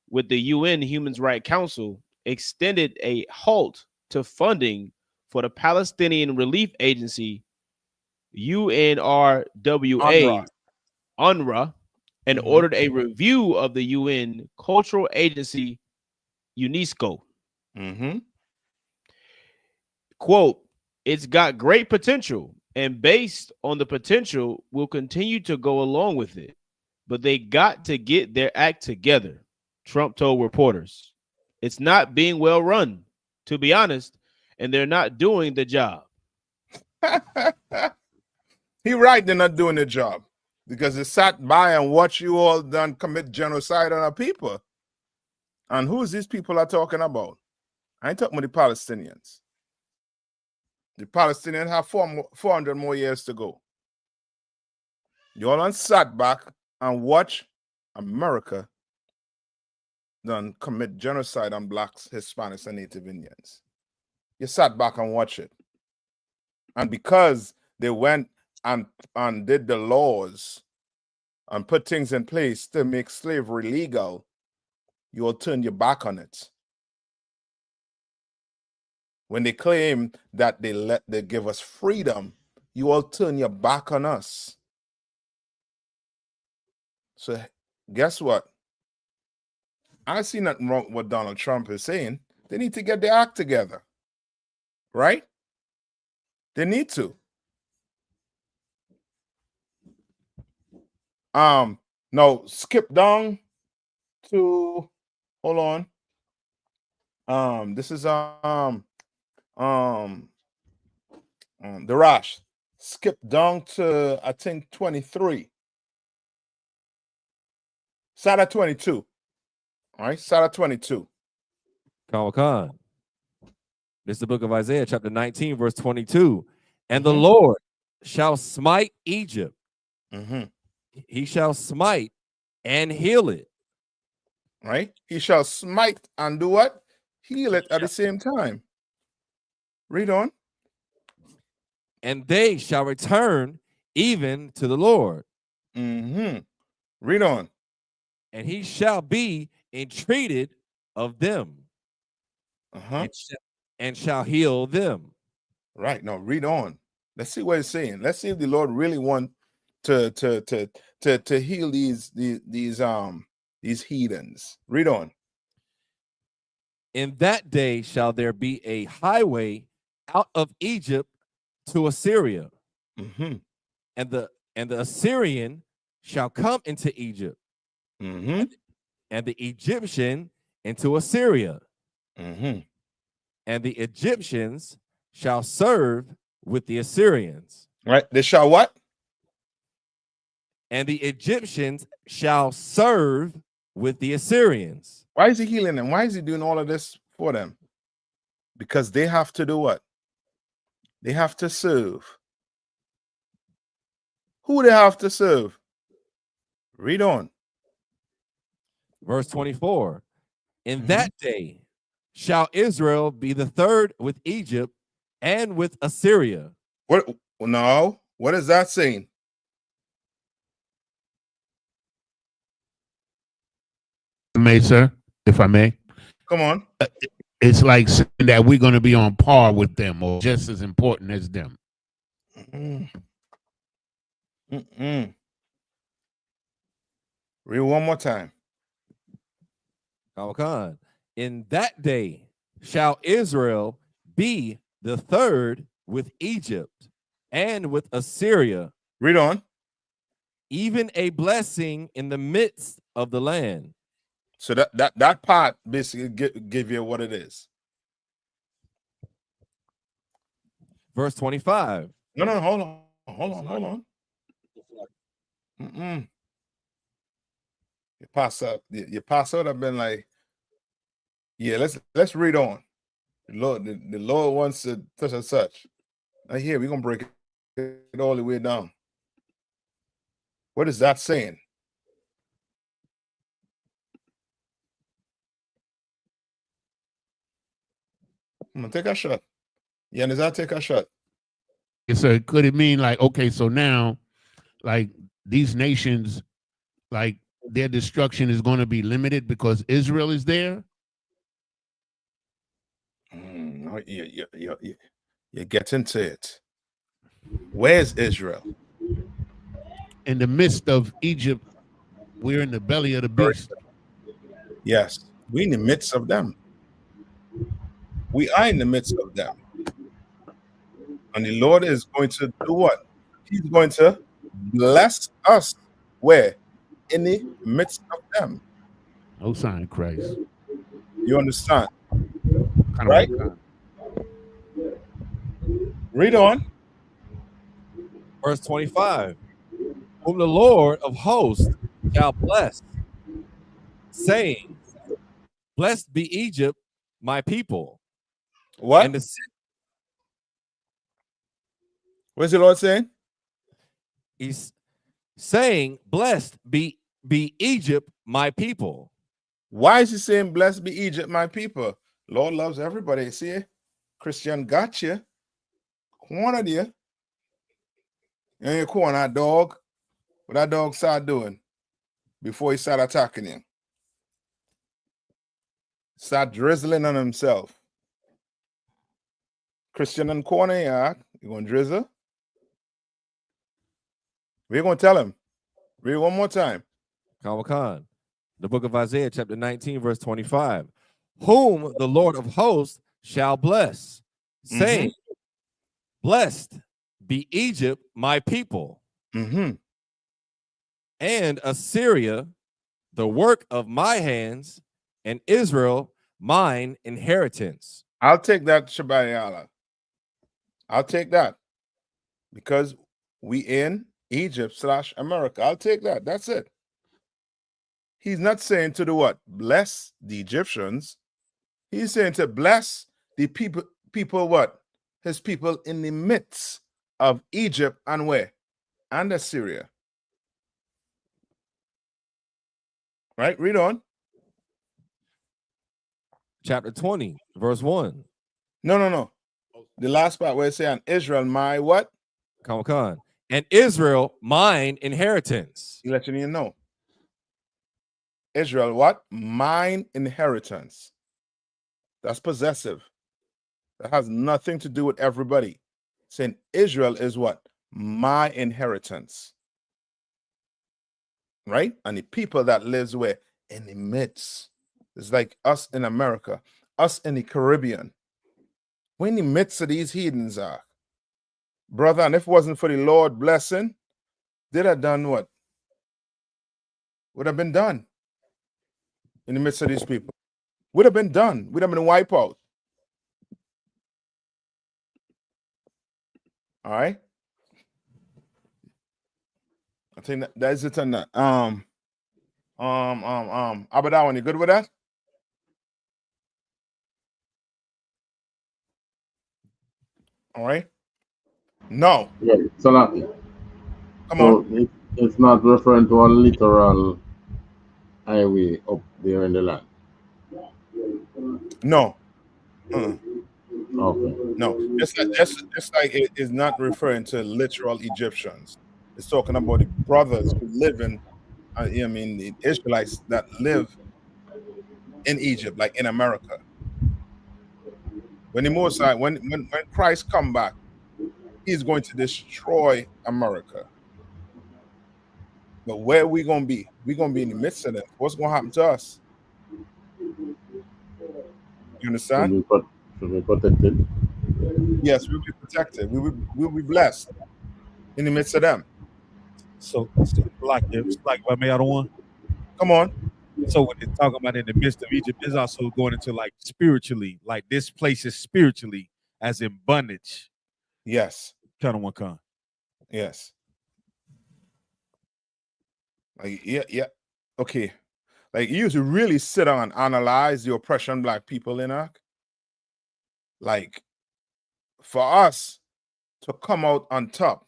with the UN Human Rights Council, extended a halt to funding for the Palestinian Relief Agency, UNRWA, UNRWA, and ordered a review of the UN Cultural Agency, UNESCO. Quote, it's got great potential, and based on the potential, we'll continue to go along with it. But they got to get their act together, Trump told reporters. It's not being well run, to be honest, and they're not doing the job. He right, they're not doing the job, because they sat by and watched you all done commit genocide on our people. And who is these people are talking about? I ain't talking about the Palestinians. The Palestinians have 400 more years to go. You all sat back and watch America done commit genocide on blacks, Hispanics, and Native Indians. You sat back and watched it. And because they went and did the laws and put things in place to make slavery legal, you will turn your back on it. When they claim that they give us freedom, you will turn your back on us. So guess what? I see nothing wrong with what Donald Trump is saying. They need to get their act together, right? They need to. Now skip down to, hold on. This is the Rash. Skip down to, I think, 23. Sada 22. All right, Sada 22. Khan. This is the book of Isaiah, chapter 19, verse 22. And the Lord shall smite Egypt. He shall smite and heal it. Right? He shall smite and do what? Heal it at the same time. Read on. And they shall return even to the Lord. Read on. And he shall be entreated of them. And shall heal them. Right. Now read on. Let's see what it's saying. Let's see if the Lord really want to heal these heathens. Read on. In that day shall there be a highway out of Egypt to Assyria. And the Assyrian shall come into Egypt. And the Egyptian into Assyria. And the Egyptians shall serve with the Assyrians. Right. They shall what? And the Egyptians shall serve with the Assyrians. Why is he healing them? Why is he doing all of this for them? Because they have to do what? They have to serve. Who they have to serve? Read on. Verse 24. In that day shall Israel be the third with Egypt and with Assyria. What? No. What is that saying? Sir, if I may. Come on. It's like saying that we're going to be on par with them or just as important as them. Read one more time. Khan. In that day shall Israel be the third with Egypt and with Assyria. Read on. Even a blessing in the midst of the land. So that part basically give you what it is. Verse 25. No, hold on. You pass out. I've been like, yeah. Let's read on. The Lord wants to such and such. Right here, we're gonna break it all the way down. What is that saying? I'm gonna take a shot. Yeah, does that take a shot? So could it mean like, okay, so now, like these nations, like their destruction is going to be limited because Israel is there? You get into it. Where's Israel? In the midst of Egypt, we're in the belly of the beast. Yes, we're in the midst of them. We are in the midst of them. And the Lord is going to do what? He's going to bless us. Where? In the midst of them. No sign, Christ. You understand? Right? Read on. Verse 25. Whom the Lord of hosts shall bless, saying, blessed be Egypt, my people. What? And what's the Lord saying? He's saying, blessed be Egypt, my people. Why is he saying, blessed be Egypt, my people? Lord loves everybody. See it? Christian got you. Corner there. You in your corner, dog. What that dog start doing before he start attacking you? Start drizzling on himself. Christian in corner, yeah. You gonna drizzle? We're gonna tell him. Read it one more time. Khan, the book of Isaiah, chapter 19, verse 25. Whom the Lord of hosts shall bless, saying, blessed be Egypt, my people, and Assyria, the work of my hands, and Israel, mine inheritance. I'll take that, Shabbat. I'll take that because we in Egypt/America. I'll take that. That's it. He's not saying to the what? Bless the Egyptians. He's saying to bless the people what? His people in the midst of Egypt and where? And Assyria. Right? Read on. Chapter 20, verse 1. No. The last part where it's saying Israel, my what? Khan. And Israel, mine inheritance. He let you know. Israel, what? Mine inheritance. That's possessive. That has nothing to do with everybody. Saying Israel is what? My inheritance. Right? And the people that lives where? In the midst. It's like us in America, us in the Caribbean. We're in the midst of these heathens are. Brother, and if it wasn't for the Lord blessing, they'd have done what? Would have been done in the midst of these people. Would have been done. Would have been wiped out. All right. I think that is it on that. Abadawan, you good with that? All right. No. Yeah, Salaki. Come on. It's not referring to a literal highway up there in the land. No. Okay. No. Just like it is not referring to literal Egyptians. It's talking about the brothers who live in, the Israelites that live in Egypt, like in America. When the Most High, when Christ come back, he's going to destroy America. But where are we going to be? We're going to be in the midst of them. What's going to happen to us? You understand? Should be protected. Yes, we'll be protected. We'll be blessed in the midst of them. So like by other one. Come on. So when they're talking about in the midst of Egypt, is also going into like spiritually, like this place is spiritually as in bondage. Yes. Kind of one kind. Yes. Like, yeah. Okay. Like you used to really sit down and analyze the oppression Black people in Iraq. Like for us to come out on top,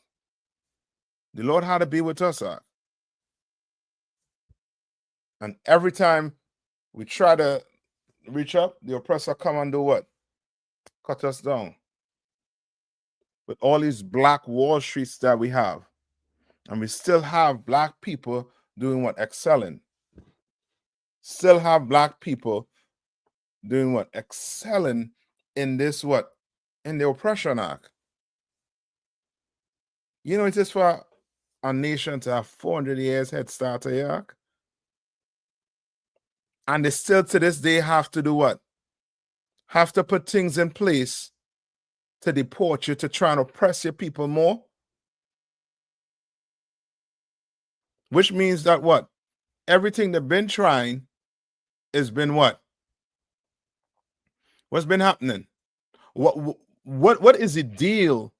the Lord had to be with us. And every time we try to reach up, the oppressor come and do what? Cut us down. With all these Black Wall Streets that we have. And we still have Black people doing what? Excelling. Still have Black people doing what? Excelling in this what? In the oppression act. You know, it is for a nation to have 400 years head start to Iraq. And they still to this day have to do what? Have to put things in place to deport you, to try and oppress your people more. Which means that what? Everything they've been trying has been what? What's been happening? What is the deal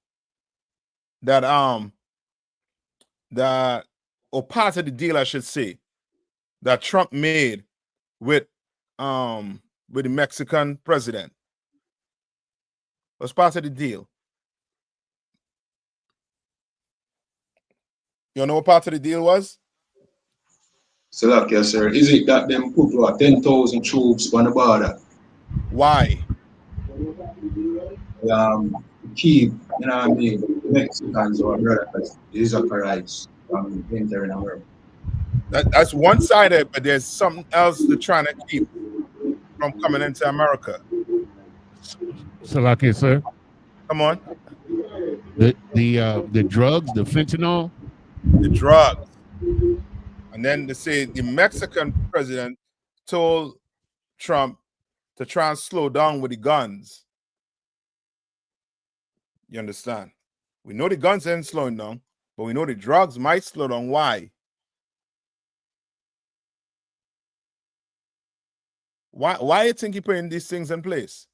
that or part of the deal I should say that Trump made with the Mexican president? Was part of the deal. You know what part of the deal was? So, yes, sir. Is it that them put 10,000 troops on the border? Why? keep, you know what I mean, Mexicans or brothers, the Israelites from entering America. That's one sided, but there's something else they're trying to keep from coming into America. Salakia, sir. Come on. The drugs, the fentanyl, The drugs. And then they say the Mexican president told Trump to try and slow down with the guns. You understand? We know the guns ain't slowing down, but we know the drugs might slow down. Why? Why you think he putting these things in place?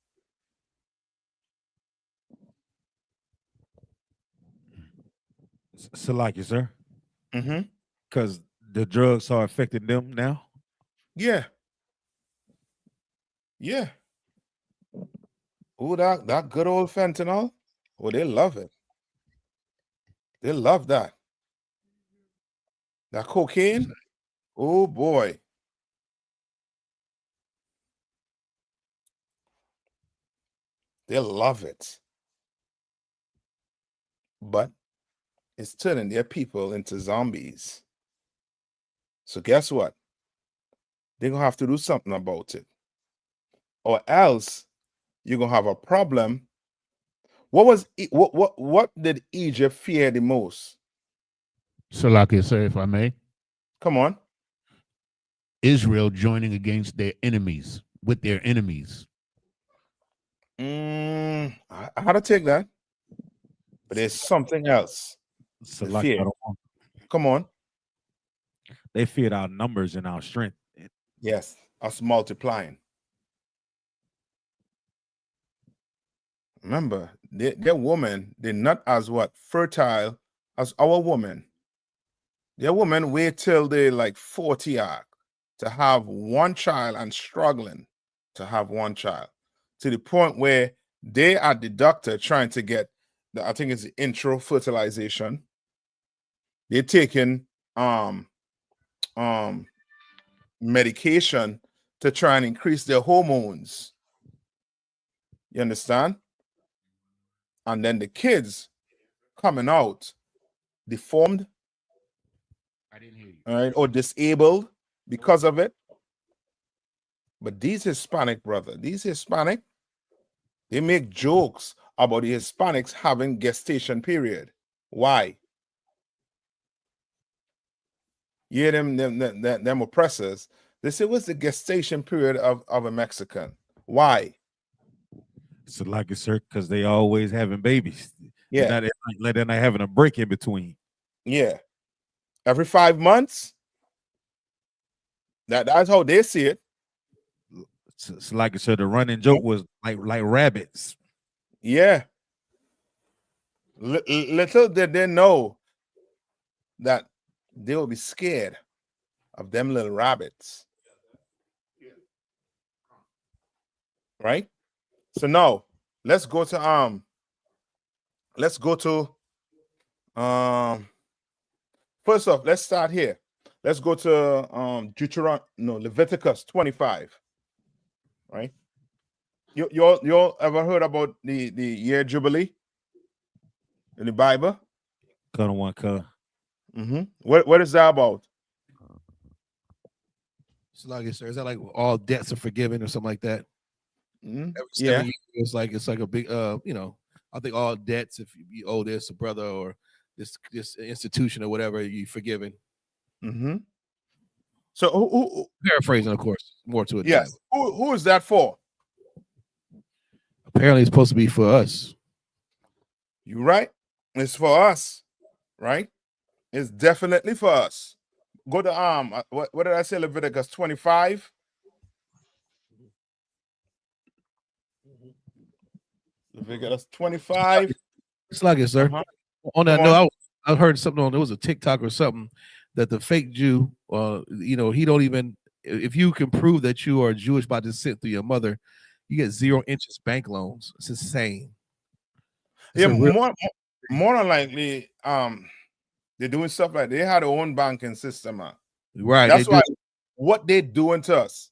Salakia, sir. Mm-hmm. Because the drugs are affecting them now. Yeah. Yeah. Oh, that good old fentanyl. Oh, they love it. They love that. That cocaine. Oh boy. They love it. But it's turning their people into zombies. So guess what? They're gonna have to do something about it. Or else you're gonna have a problem. What did Egypt fear the most? Salakia, sir, if I may. Come on. Israel joining against their enemies, with their enemies. I had to take that. But there's something else. Salakia, Come on. they feared our numbers and our strength. Yes, us multiplying. Remember, their women, they're not as fertile as our women. Their women wait till they're like 40 to have one child and struggling to have one child, to the point where they are the doctor trying to get I think it's the intro fertilization. They're taking medication to try and increase their hormones. You understand? And then the kids coming out deformed, I didn't hear you. all right, or disabled because of it. But these Hispanic they make jokes about the Hispanics having gestation period. Why? You hear them oppressors. They say, what's the gestation period of a Mexican? Why? Salakia, sir, because they always having babies. Yeah. They're not having a break in between. Yeah. Every 5 months. That's how they see it. Salakia, sir, the running joke was like rabbits. Yeah. Little did they know that they will be scared of them little rabbits. Right? So now let's go to first off, let's start here. Let's go to Leviticus 25. Right? You all ever heard about the year Jubilee in the Bible? Mm-hmm. What is that about? Salakia, sir, is that like all debts are forgiven or something like that? Mm-hmm. Every 7 years, it's like a big I think all debts, if you owe this a brother or this institution or whatever, you're forgiven. Mm-hmm. So who paraphrasing, of course, more to it. Yes. Who is that for? Apparently it's supposed to be for us. You're right. It's for us, right? It's definitely for us. Go to what did I say? Leviticus 25. Leviticus 25. It's like it, sir. On that note, I heard something on there was a TikTok or something that the fake Jew, he don't even, if you can prove that you are Jewish by descent through your mother, you get 0 interest bank loans. It's insane. Yeah, more than likely, they're doing stuff like they had their own banking system. Right. That's why what they're doing to us.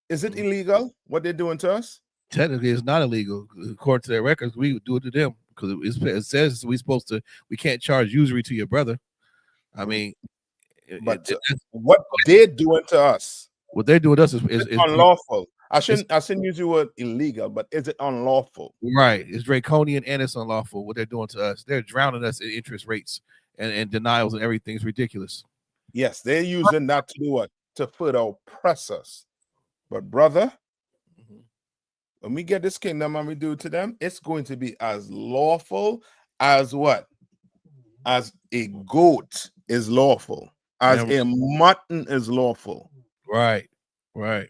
Is it illegal what they're doing to us? Technically, it's not illegal according to their records. We would do it to them because it says we can't charge usury to your brother. I mean, but what they're doing to us, what they're doing to us is unlawful. I shouldn't use the word illegal, but is it unlawful? Right. It's draconian and it's unlawful what they're doing to us. They're drowning us in interest rates and denials and everything's ridiculous. Yes, they're using that to do what? To further oppress us. But brother, when we get this kingdom and we do it to them, it's going to be as lawful as what? As a goat is lawful, as a mutton is lawful. Right. And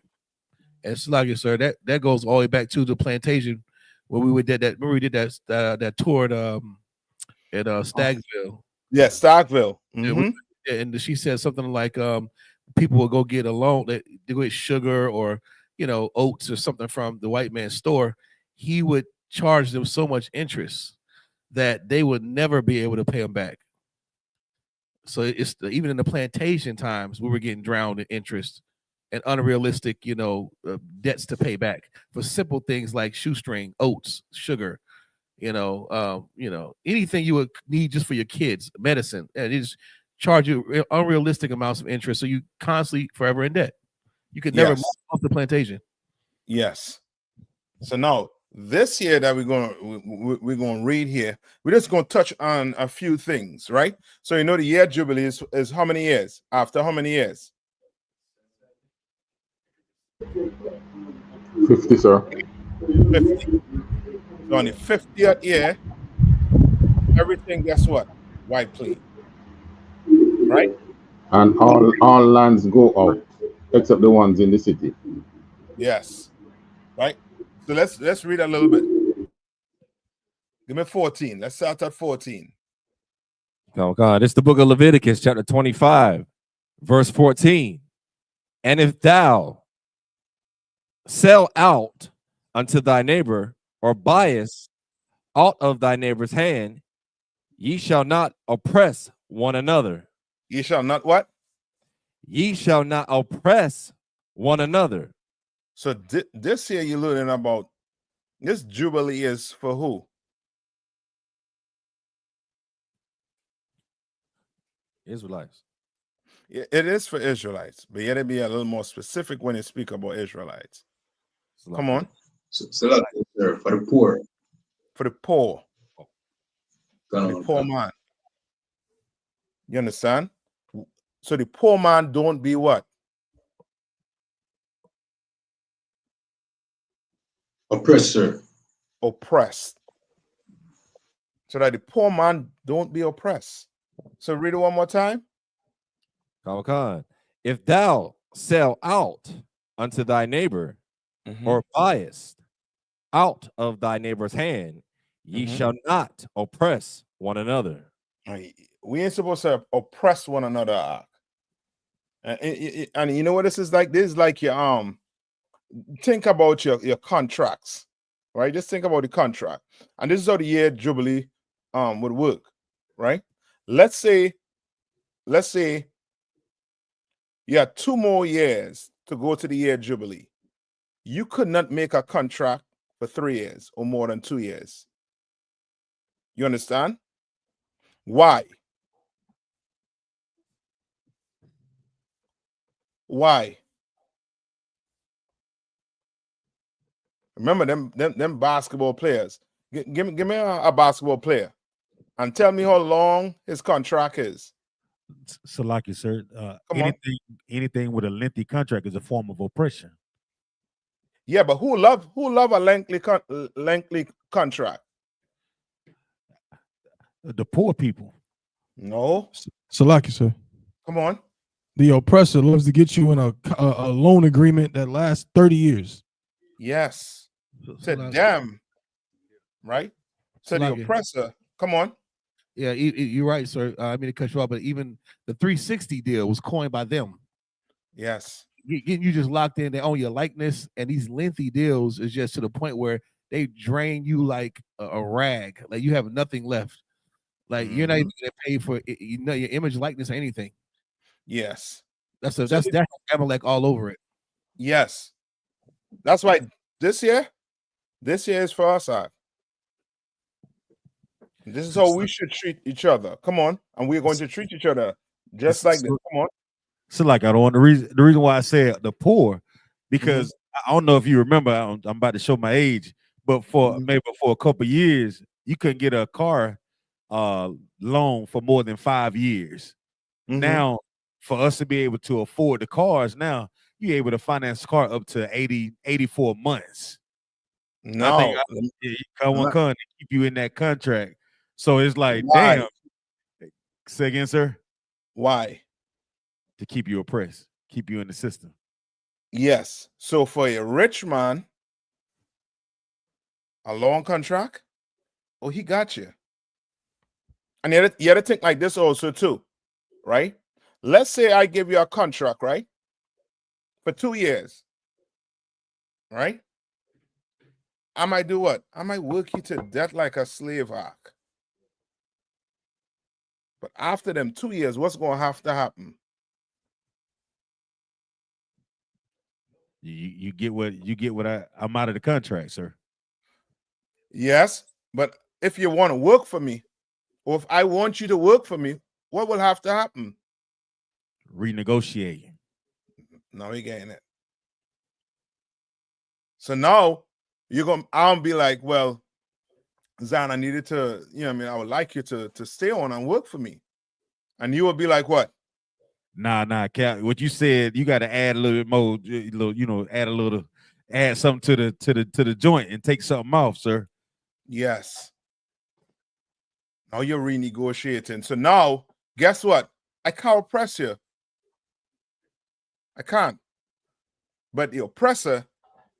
it's like, sir, that goes all the way back to the plantation where we did that. Remember we did that tour at Stagville. Yeah, Stagville. And she said something like people will go get a loan, they go get sugar or oats or something from the white man's store. He would charge them so much interest that they would never be able to pay them back. So even in the plantation times, we were getting drowned in interest and unrealistic, debts to pay back for simple things like shoestring, oats, sugar, anything you would need just for your kids, medicine, and they just charge you unrealistic amounts of interest. So you constantly forever in debt. You could never move off the plantation. Yes. So now this year that we're gonna read here, we're just gonna touch on a few things, right? So the year jubilee is how many years? After how many years? 50, sir. 50. So on the 50th year, everything, guess what? Wiped clean. Right? And all lands go out, except the ones in the city. Yes. Right? So let's read a little bit. Give me 14. Let's start at 14. Oh God, it's the book of Leviticus, chapter 25, verse 14. And if thou sell out unto thy neighbor or buyest out of thy neighbor's hand, ye shall not oppress one another. Ye shall not what? Ye shall not oppress one another. So this year you're learning about this jubilee is for who? Israelites. It is for Israelites, but yet it be a little more specific when you speak about Israelites. Come on. So that's for the poor. For the poor. For the poor man. You understand? So the poor man don't be what? Oppressor. Oppressed. So that the poor man don't be oppressed. So read it one more time. Come. If thou sell out unto thy neighbor or buyest out of thy neighbor's hand, ye shall not oppress one another. We ain't supposed to oppress one another. And you know what this is like? This is like your think about your contracts, right? Just think about the contract. And this is how the year jubilee would work, right? Let's say you have 2 more years to go to the year jubilee. You could not make a contract for 3 years or more than 2 years. You understand? Why? Why? Remember them basketball players. Give me a basketball player and tell me how long his contract is. Salaki, sir. Anything with a lengthy contract is a form of oppression. Yeah, but who love a lengthy contract? The poor people. No. Salaki, sir. Come on. The oppressor loves to get you in a loan agreement that lasts 30 years. Yes. Said damn. Right? So the oppressor. Come on. Yeah, you're right, sir. I mean to cut you off, but even the 360 deal was coined by them. Yes. You just locked in. They own your likeness, and these lengthy deals is just to the point where they drain you like a rag. Like you have nothing left. Like you're not even gonna pay for your image, likeness, or anything. Yes. That's Amalek all over it. Yes. That's why this year This year is for us, Ak. This is how we should treat each other. Come on. And we're going to treat each other just like this. Come on. So like I don't want the reason why I said the poor, because I don't know if you remember, I'm about to show my age, but for maybe for a couple years, you couldn't get a car loan for more than 5 years. Now, for us to be able to afford the cars, now you're able to finance the car up to 84 months. No. I think to keep you in that contract. So it's like, Why? damn. Say again, sir. Why? To keep you oppressed, keep you in the system. Yes. So for a rich man, a long contract, oh, he got you. And you had to think like this also too, right? Let's say I give you a contract, right? For 2 years, right? I might do what? I might work you to death like a slave, Ak. But after them 2 years, what's going to have to happen? You get what I'm out of the contract, sir. Yes, but if you want to work for me, or if I want you to work for me, what will have to happen? Renegotiating. No, we getting it. So now I'll be like, well, Zan, I needed to, I would like you to stay on and work for me. And you will be like, what? Nah, Cap. What you said, you got to add a little bit more, add something to the joint and take something off, sir. Yes. Now you're renegotiating. So now, guess what? I can't oppress you. I can't. But the oppressor,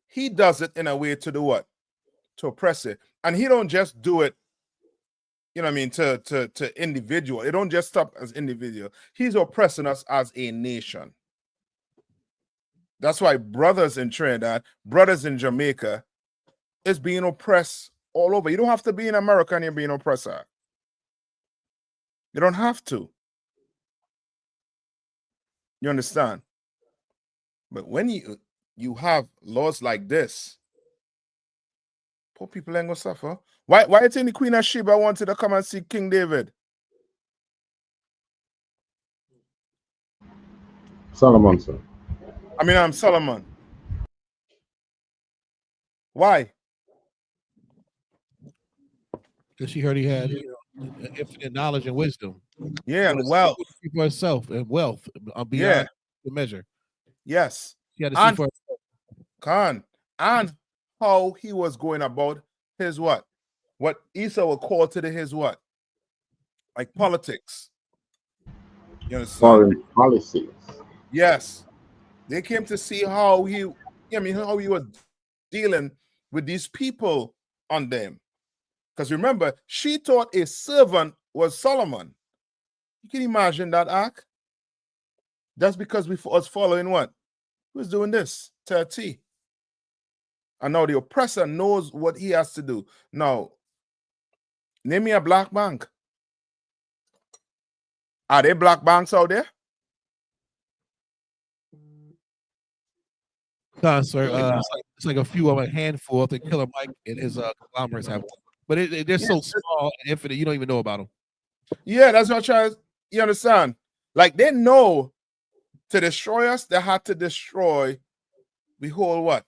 he does it in a way to do what? To oppress it. And he don't just do it, to individual. It don't just stop as individual. He's oppressing us as a nation. That's why brothers in Trinidad, brothers in Jamaica is being oppressed all over. You don't have to be in America and you're being oppressor. You don't have to. You understand? But when you have laws like this, poor people ain't gonna suffer. Why you think the Queen of Sheba wanted to come and see King David? Solomon, sir. I'm Solomon. Why? Because she heard he had infinite knowledge and wisdom. Yeah, and wealth. For herself and wealth beyond the measure. Yes. She had to see for herself. And how he was going about his what? What Esau would call today his what? Like politics. You understand? Foreign policies. Yes. They came to see how he was dealing with these people on them. Because remember, she thought a servant was Solomon. You can imagine that, Ak? That's because we was following what? Who's doing this? 30. And now the oppressor knows what he has to do. Now, name me a black bank. Are there black banks out there? No, sir. It's like a few of a handful. I think Killer Mike and his conglomerates have one. But they're so small and infinite, you don't even know about them. Yeah, that's what I'm trying. You understand? Like they know to destroy us, they had to destroy the whole what?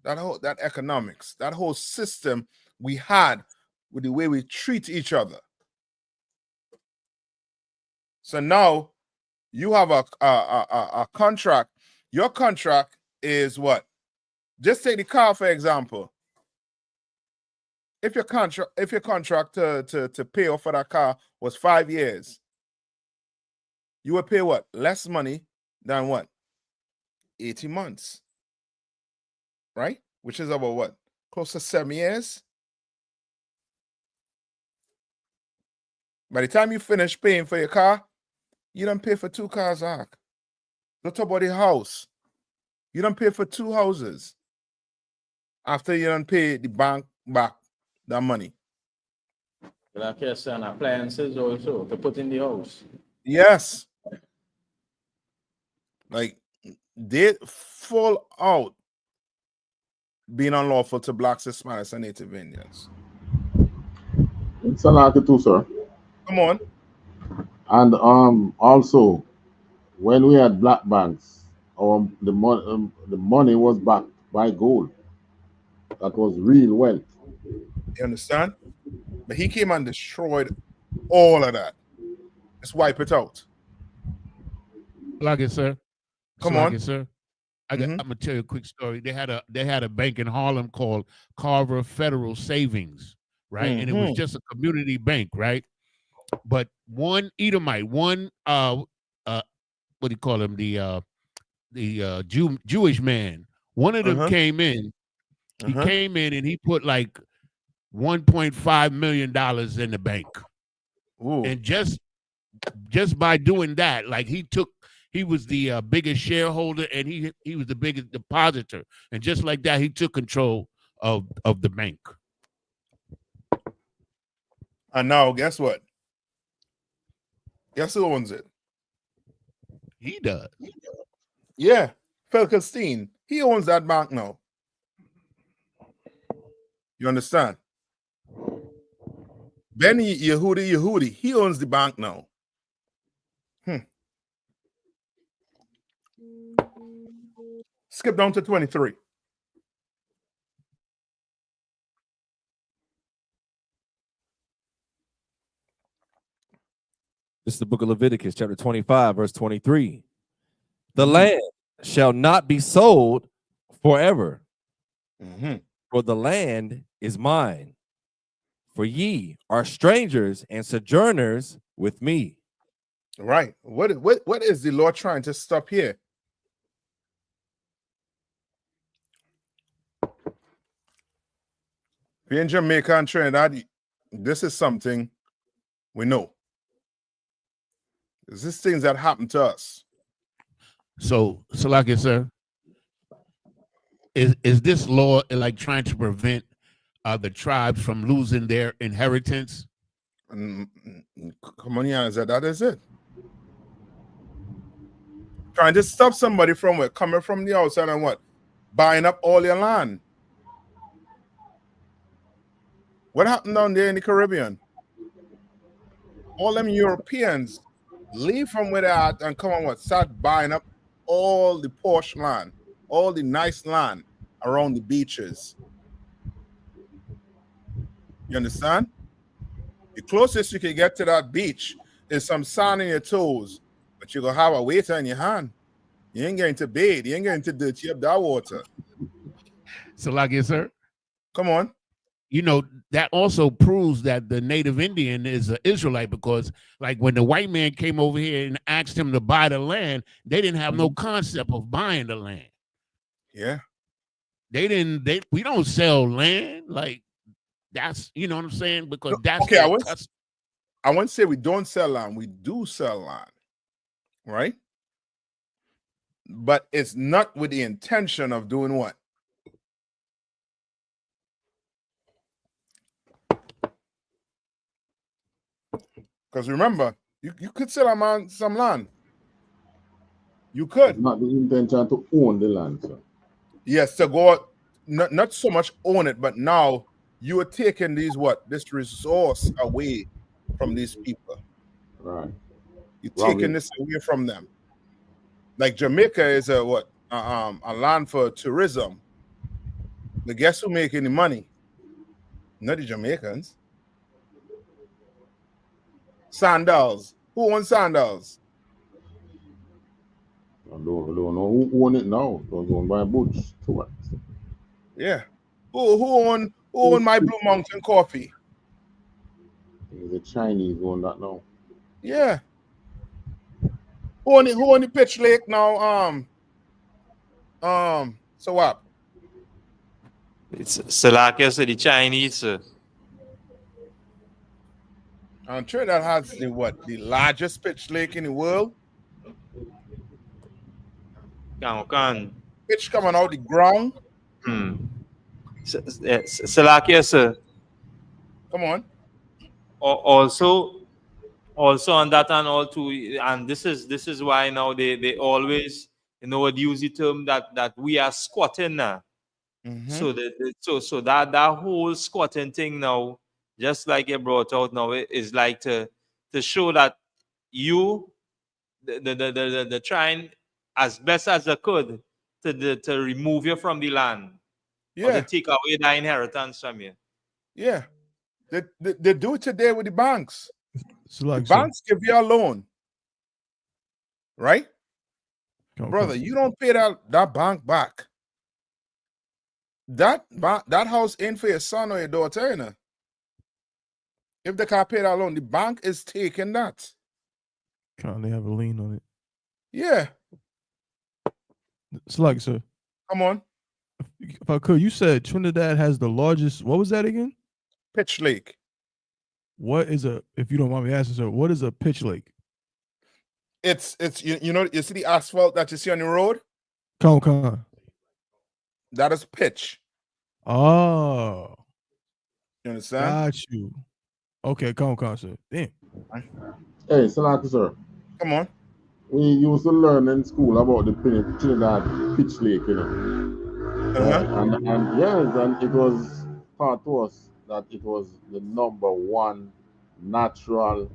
That economics, that whole system we had with the way we treat each other. So now you have a contract. Your contract is what? Just take the car for example. If your contract to pay off for that car was 5 years, you would pay what? Less money than what? 80 months. Right? Which is about what? Close to 7 years. By the time you finish paying for your car, you don't pay for 2 cars, Ak. Don't talk about the house. You don't pay for 2 houses. After you don't pay the bank back that money. Like yes, and appliances also to put in the house. Yes. Like they fall out being unlawful to blacks, Hispanics, and Native Indians. It's a lot too, sir. Come on. And also, when we had black banks, the money was backed by gold. That was real wealth. You understand? But he came and destroyed all of that. Let's wipe it out. Like it, sir. Come on, sir. I'm gonna tell you a quick story. They had a bank in Harlem called Carver Federal Savings, right? And it was just a community bank, right? But one Edomite, what do you call him? The Jewish man. One of them came in. He came in and he put like $1.5 million in the bank. Ooh. And just by doing that, like he was the biggest shareholder and he was the biggest depositor. And just like that, he took control of the bank. And now, guess what? Guess who owns it? He does. Yeah, Felkenstein. He owns that bank now. You understand? Benny Yehudi, he owns the bank now. Skip down to 23. This is the book of Leviticus, chapter 25, verse 23. The land shall not be sold forever, for the land is mine. For ye are strangers and sojourners with me. Right. What is the Lord trying to stop here? If you're in Jamaica and Trinidad, this is something we know. This is things that happen to us. So like it, sir, is this law like trying to prevent the tribes from losing their inheritance? Come on, yeah, that is it. Trying to stop somebody from what? Coming from the outside and what? Buying up all your land. What happened down there in the Caribbean? All them Europeans leave from where they're at and come on what? Start buying up all the posh land, all the nice land around the beaches. You understand? The closest you can get to that beach is some sand in your toes, but you're going to have a waiter in your hand. You ain't going to bathe. You ain't going to dirty up that water. So like it, sir. Come on. You know, that also proves that the native Indian is an Israelite, because like when the white man came over here and asked him to buy the land, they didn't have no concept of buying the land. Yeah. We don't sell land. Like that's, you know what I'm saying? Because that's okay. I wouldn't say we don't sell land. We do sell land. Right? But it's not with the intention of doing what? Because remember, you could sell a man some land. You could. It's not the intention to own the land, sir. Yes, to go not so much own it, but now you are taking this resource away from these people. Right. You're taking this away from them. Like Jamaica is a land for tourism. But guess who making the money? Not the Jamaicans. Sandals. Who owns Sandals? I don't know who own it now. It was owned by Butch. Yeah. Who own my Blue Mountain Coffee? The Chinese own that now. Yeah. Who own the Pitch Lake now? So what? It's Salakia, so the Chinese. I'm sure that has the largest pitch lake in the world. Pitch coming out the ground. Salakia, sir. Come on. Also on that and all too, and this is why now they always would use the term that we are squatting now. So so that whole squatting thing now, just like you brought out now, it is like to show that you the trying as best as they could to remove you from the land or to Yeah, take away the inheritance from you. yeah. They do it today with the banks. So The like, so, banks give you a loan, right? come, Brother, come. you don't pay that bank back. That house ain't for your son or your daughter, you know. If they can't pay that loan, the bank is taking that. Can't they have a lien on it? Yeah, So like, so come on. if I could, you said Trinidad has the largest. What was that again? Pitch Lake. What is a? If you don't mind me asking, sir, what is a pitch lake? It's you know, you see the asphalt that you see on the road? Come. That is pitch. Oh, You understand? got you. Okay, come, sir. Damn. Hey, Salaki, sir. Come on. We used to learn in school about the Trinidad Pitch Lake, you know. And yes, and it was taught to us that it was the #1 natural.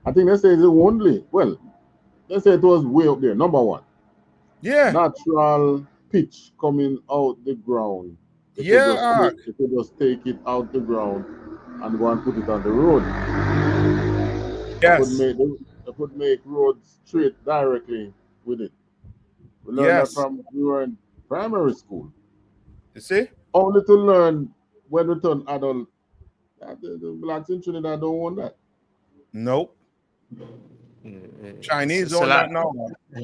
I think they say it's the only. Well, they say it was way up there, #1. Yeah. Natural pitch coming out the ground. They could just take it out the ground and go and put it on the road. Yes. They could make roads straight directly with it. We learned that from we were in primary school. You see? Only to learn when we turn adult that the blacks in Trinidad don't want that. Nope. Chinese own that now.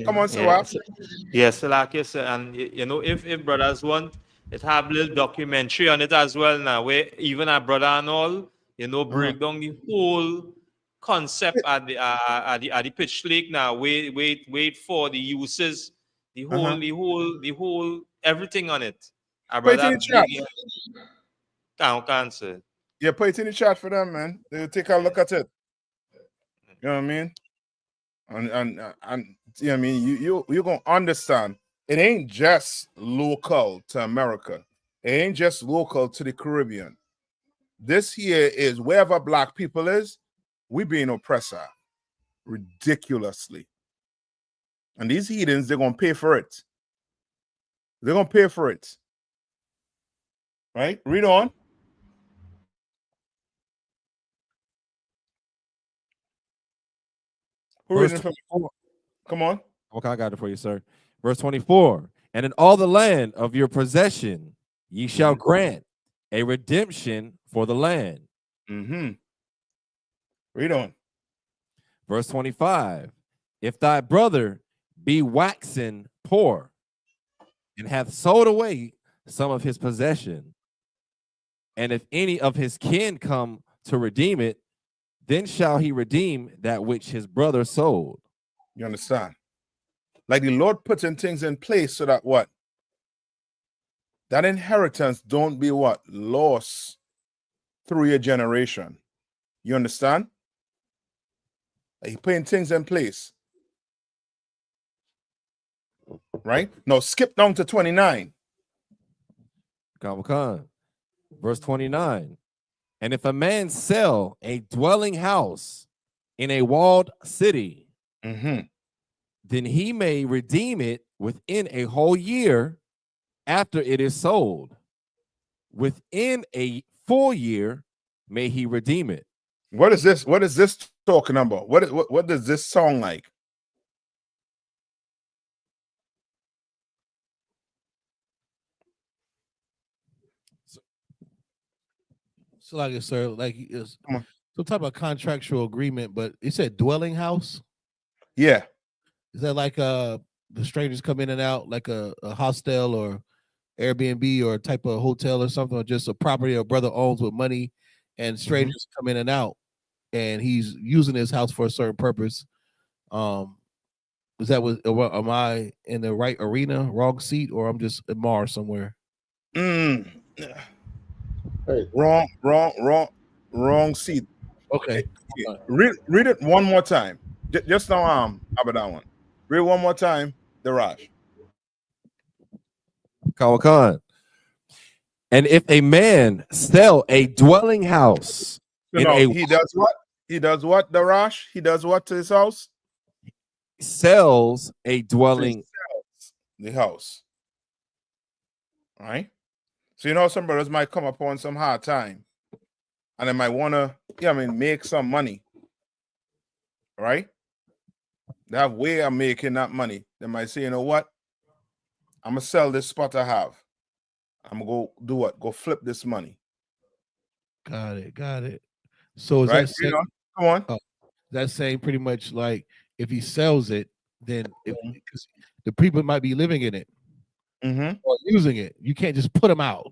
Come on, Sawaf. Yes, like you said, and you know, if brothers want, it have little documentary on it as well now, where even our brother and all, you know, break down the whole concept at the pitch lake now. Wait for the uses, the whole everything on it. Our Put it in brother the chat. cancer. Yeah, put it in the chat for them, man. They'll take a look at it. You know what I mean? And you know what I mean, you're gonna understand it ain't just local to America, it ain't just local to the Caribbean. This here is wherever black people is, we being oppressed ridiculously. And these heathens, they're gonna pay for it. They're gonna pay for it. Right? Read on. Who reading from? Come on. Okay, I got it for you, sir. Verse 24. And in all the land of your possession, ye shall grant a redemption for the land. Read on. Verse 25. If thy brother be waxen poor and hath sold away some of his possession, and if any of his kin come to redeem it, then shall he redeem that which his brother sold. You understand? Like the Lord putting things in place so that what? That inheritance don't be what? Lost through your generation. You understand? Like he putting things in place. Right? Now skip down to 29. Verse 29. And if a man sell a dwelling house in a walled city, then he may redeem it within a whole year after it is sold. Within a full year may he redeem it. What is this? What is this talking about? What does this sound like? So like, sir, like it's some type of contractual agreement, but it said dwelling house. Yeah. Is that like the strangers come in and out, like a hostel or Airbnb or a type of hotel or something, or just a property a brother owns with money, and strangers come in and out, and he's using his house for a certain purpose? Is that what? Am I in the right arena, wrong seat, or I'm just in Mars somewhere? Hey. Wrong seat. Okay. Read it one more time. Just now, about that one. Read one more time, Daraj. Kawakan. And if a man sell a dwelling house So in now a he does what? He does what, Darash? He does what to his house? sells a He dwelling. sells the house. All right. So you know some brothers might come upon some hard time and they might wanna, make some money. Right? They have way of making that money. They might say, you know what? I'm gonna sell this spot I have. I'm gonna go do what? Go flip this money. Got it. So is Right? that saying, Come on. that's saying pretty much like if he sells it, then because the people might be living in it or using it, you can't just put them out.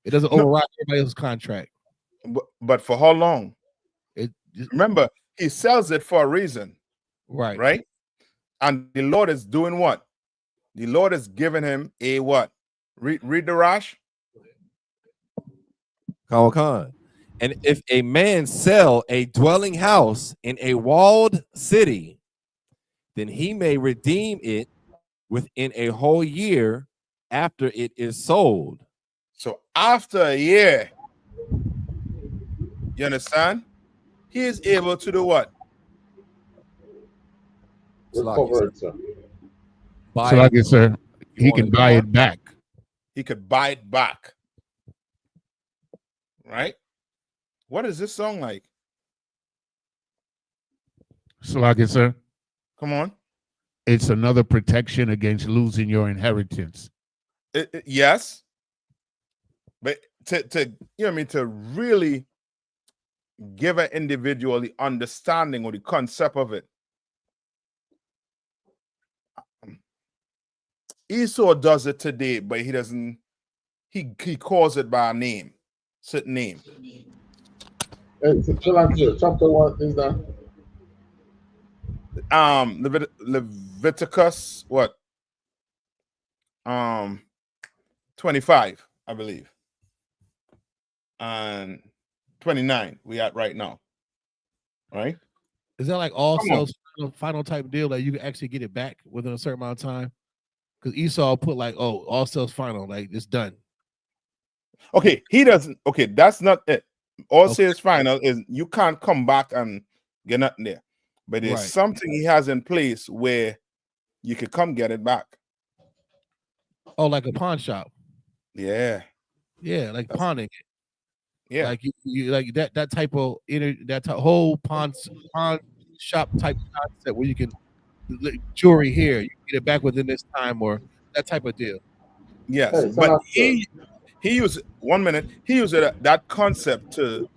It doesn't override everybody else's contract. But for how long? Remember, he sells it for a reason. Right. Right? And the Lord is doing what? The Lord is giving him a what? Read the Rash. Khan. And if a man sell a dwelling house in a walled city, then he may redeem it within a whole year after it is sold. So after a year, you understand? He is able to do what? Recover it, sir. So like I said, he can buy it back. He could buy it back. Right? What is this song like? So like I said, come on. It's another protection against losing your inheritance. Yes. But to to really give an individual the understanding or the concept of it. Esau does it today, but he doesn't. He calls it by a name, certain name. Chapter what is that? Leviticus what? 25, I believe, and 29 we at right now. Right? Is that like all sales final type deal that you can actually get it back within a certain amount of time? Because Esau put like, oh, all sales final, like it's done. Okay, he doesn't. Okay, that's not it. All sales final is you can't come back and get nothing there. But there's something he has in place where you could come get it back. Oh, like a pawn shop. Yeah. Yeah, like pawning it. Yeah. Like you like that type of whole pawn shop type concept where you can jewelry here, you can get it back within this time or that type of deal. Yes, but he used 1 minute. He used that concept to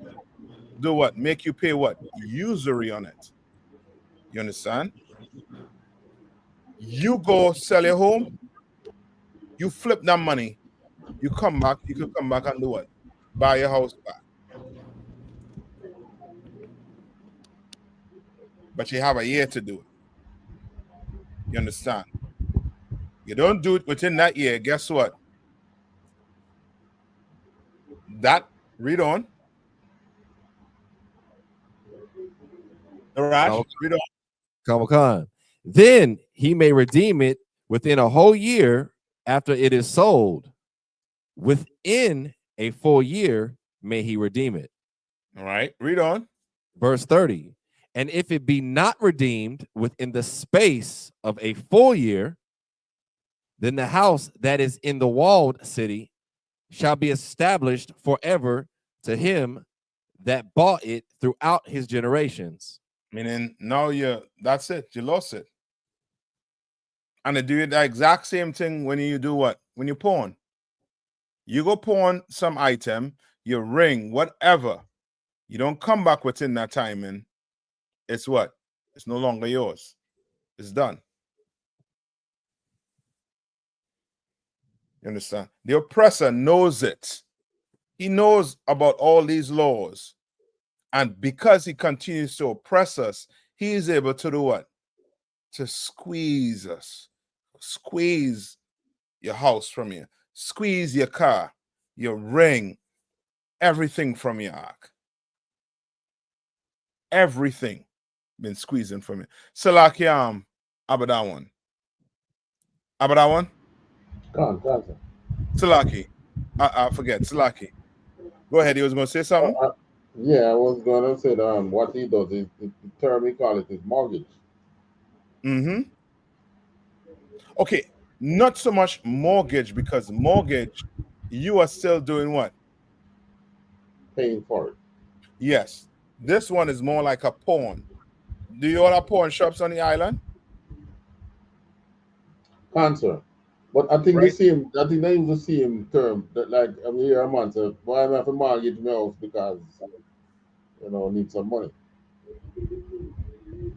do what? Make you pay what? Usury on it. You understand? You go sell your home, you flip that money, you come back, you can come back and do what? Buy your house back. But you have a year to do it. You understand? You don't do it within that year, guess what? Read on. All right, read on. Khan. Then he may redeem it within a whole year after it is sold. Within a full year may he redeem it. All right, read on. Verse 30. And if it be not redeemed within the space of a full year, then the house that is in the walled city shall be established forever to him that bought it throughout his generations. Meaning now that's it, you lost it. And they do the exact same thing when you do what? When you pawn. You go pawn some item, your ring, whatever. You don't come back within that time, and it's what? It's no longer yours. It's done. You understand? The oppressor knows it. He knows about all these laws. And because he continues to oppress us, he is able to do what? To squeeze us. Squeeze your house from you. Squeeze your car, your ring, everything from your ark. Everything been squeezing from you. Salaki Abadawan. Abadawan? Go on. Salaki. I forget. Slaki. Go ahead. You was going to say something? Yeah, I was gonna say that what he does is the term we call it is mortgage. Mm-hmm. Okay, not so much mortgage, because mortgage, you are still doing what? Paying for it. Yes. This one is more like a pawn. Do you all have pawn shops on the island? Answer. But I think Right. I think they use the same term that, like, I'm here a man say, why am I have to mortgage my house because need some money.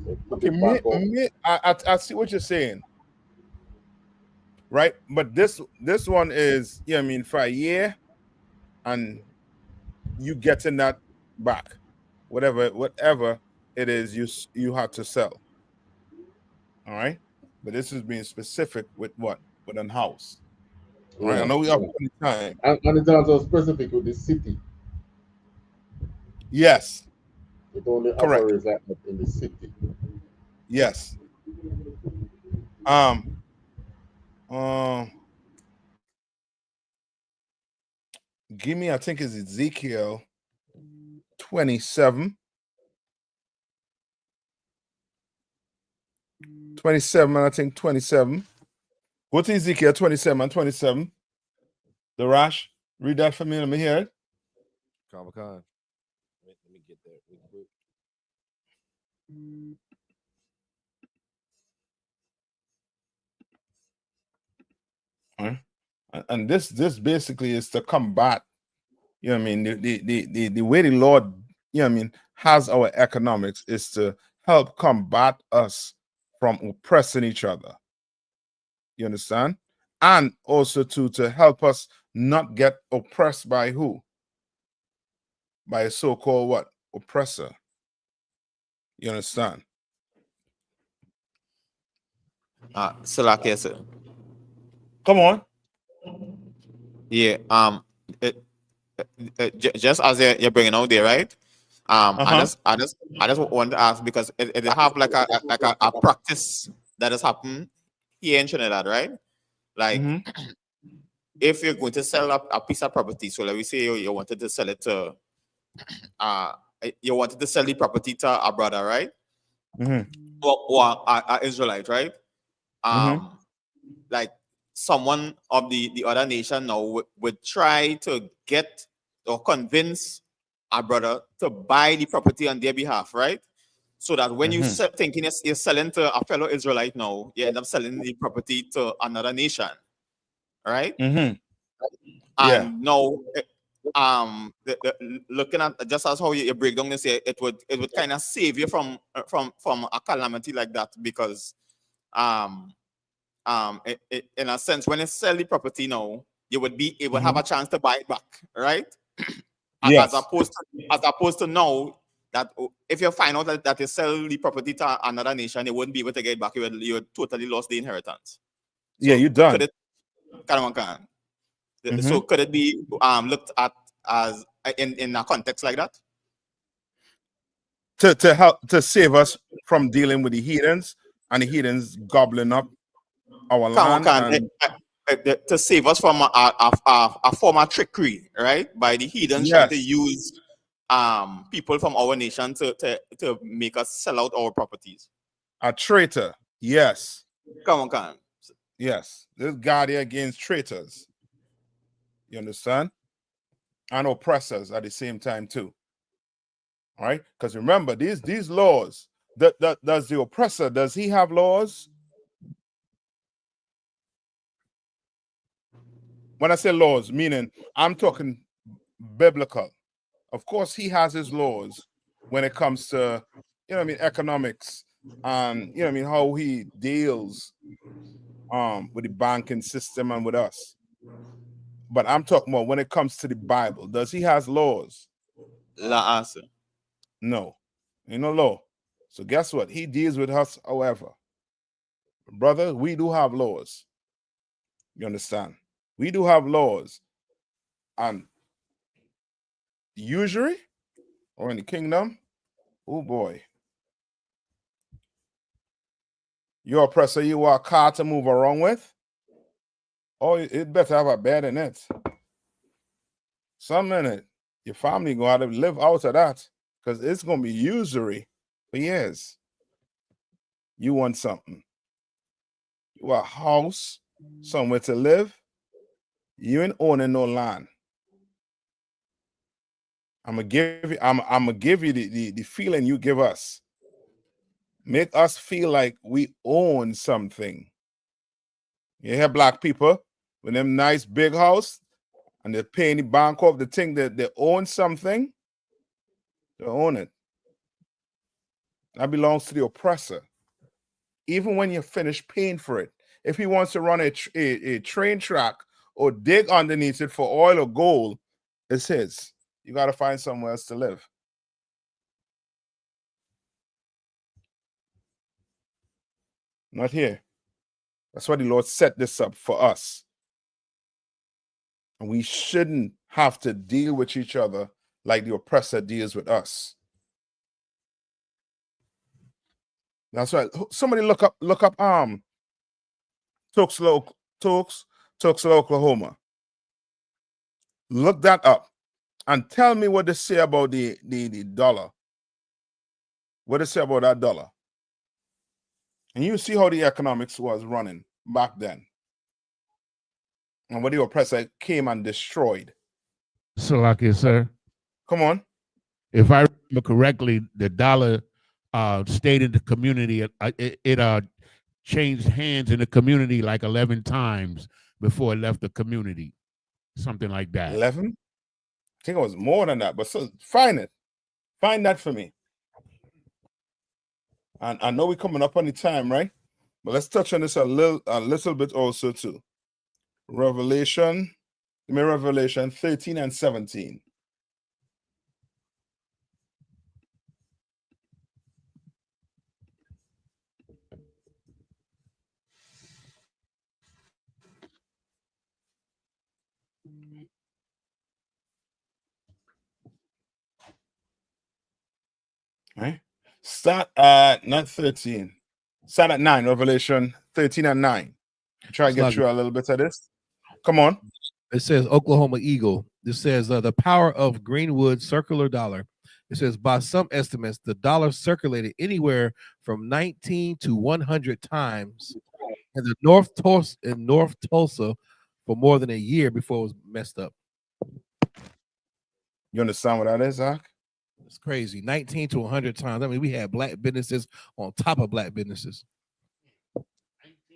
So put Okay, it back up. I see what you're saying, right? But this one is, I mean, for a year, and you getting that back, whatever it is you have to sell. All right, but this is being specific with what? With an house. All right, I Yeah, know we have yeah. plenty of time. And it's also specific with the city. Yes, It only correct. operates like that in the city. Yes. Um. Um. Give me, I think it's Ezekiel 27. 27, I think 27. Go to Ezekiel 27 and 27. The Rash, read that for me. Let me hear it. Comic-Con. Let me get there real quick. All right. And this basically is to combat, you know what I mean, the way the Lord, you know what I mean, has our economics is to help combat us from oppressing each other. You understand? And also to help us not get oppressed by who? By a so-called what? Oppressor. You understand? Salakia, sir. Come on. Yeah. Just as you're bringing out there, right? I just want to ask because it have like a practice that has happened here in Trinidad, right? Like, if you're going to sell a piece of property, so let me say you wanted to sell it to, you wanted to sell the property to a brother, right? Or a Israelite, right? Like, someone of the other nation now would try to get or convince a brother to buy the property on their behalf, right? So that when you thinking you're selling to a fellow Israelite now, you end up selling the property to another nation, right? Yeah. And now, looking at just as how you break down this, it would kind of save you from a calamity like that, because in a sense, when you sell the property now, you would have a chance to buy it back, right? Yes. As opposed to now, that if you find out that you sell the property to another nation, you wouldn't be able to get it back. You would totally lost the inheritance. Yeah, you're done. Could it, so could it be looked at as in a context like that? To help to save us from dealing with the heathens and the heathens gobbling up our land. And to save us from a form of trickery, right? By the heathens trying to use people from our nation to make us sell out our properties. A traitor, yes. Come on. Yes, this guard here against traitors. You understand? And oppressors at the same time too. All right, because remember these laws. That does the oppressor, does he have laws? When I say laws, meaning I'm talking biblical. Of course, he has his laws when it comes to, economics, and how he deals with the banking system and with us. But I'm talking about when it comes to the Bible. Does he has laws? La answer. No, ain't no law. So guess what? He deals with us, however. Brother, we do have laws. You understand? We do have laws. And usury or in the kingdom, oh boy. You're oppressor, you are a car to move around with. Oh, it better have a bed in it. some minute, your family gonna have to live out of that because it's gonna be usury for years. You want something. You want a house, somewhere to live. You ain't owning no land. I'm gonna give you the feeling you give us. Make us feel like we own something. You hear black people with them nice big house and they're paying the bank off the thing that they own something. They own it. That belongs to the oppressor. Even when you finish paying for it. If he wants to run a train track or dig underneath it for oil or gold, it's his. You got to find somewhere else to live. Not here. That's why the Lord set this up for us. And we shouldn't have to deal with each other like the oppressor deals with us. That's right. Somebody look up Tulsa, Oklahoma. Look that up and tell me what they say about the dollar. What they say about that dollar. And you see how the economics was running back then. And what the oppressor came and destroyed. Salakia, sir. Come on. If I remember correctly, the dollar stayed in the community. It changed hands in the community like 11 times before it left the community. Something like that. 11? I think it was more than that. But so find it. Find that for me. And I know we're coming up on the time, right? But let's touch on this a little bit also too. Revelation 13 and 17. Right? Start at not 13. Start at 9. Revelation 13 and 9. Try to get through a little bit of this. Come on. It says Oklahoma Eagle. This says the power of Greenwood circular dollar. It says by some estimates, the dollar circulated anywhere from 19 to 100 times in the North Tulsa for more than a year before it was messed up. You understand what that is, Zach? It's crazy. 19 to 100 times. I mean, we had black businesses on top of black businesses.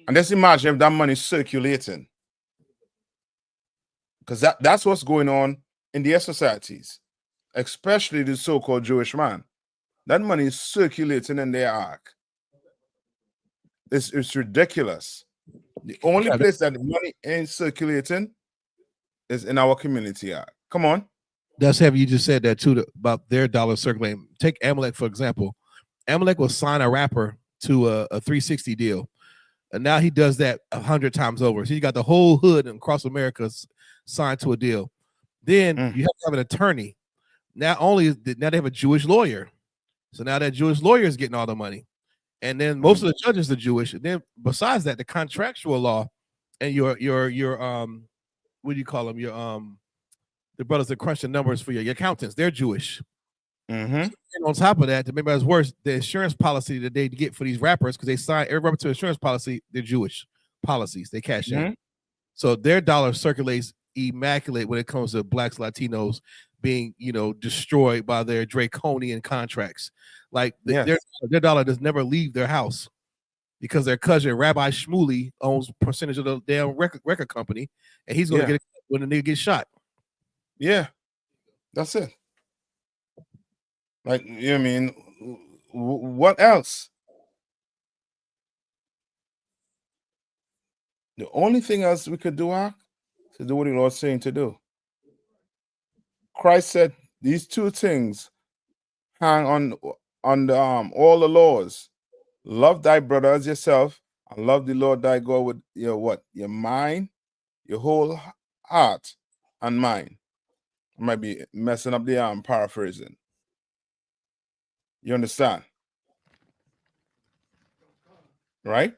And just imagine if that money is circulating. Because that's what's going on in their societies, especially the so-called Jewish man. That money is circulating in their ark. It's ridiculous. The only place that the money ain't circulating is in our community ark. Come on. That's heavy. You just said that too about their dollar circulating. Take Amalek, for example. Amalek will sign a rapper to a 360 deal. And now he does that 100 times over. So you got the whole hood across America signed to a deal. Then you have to have an attorney. Now they have a Jewish lawyer. So now that Jewish lawyer is getting all the money. And then most of the judges are Jewish. And then besides that, the contractual law and your what do you call them? Your the brothers that crunch the numbers for your accountants, they're Jewish. And on top of that, to make matters worse, the insurance policy that they get for these rappers, because they sign every rapper to insurance policy, they're Jewish policies. They cash in. So their dollar circulates immaculate when it comes to blacks, Latinos being, destroyed by their draconian contracts. Like their dollar does never leave their house because their cousin Rabbi Shmuley owns a percentage of the damn record company, and he's going to get it when the nigga gets shot. Yeah, that's it. Like, you know what I mean? What else? The only thing else we could do is to do what the Lord's saying to do. Christ said these two things hang on all the laws. Love thy brother as yourself, and love the Lord thy God with your mind, your whole heart and mind. I might be messing up the paraphrasing. You understand? Right?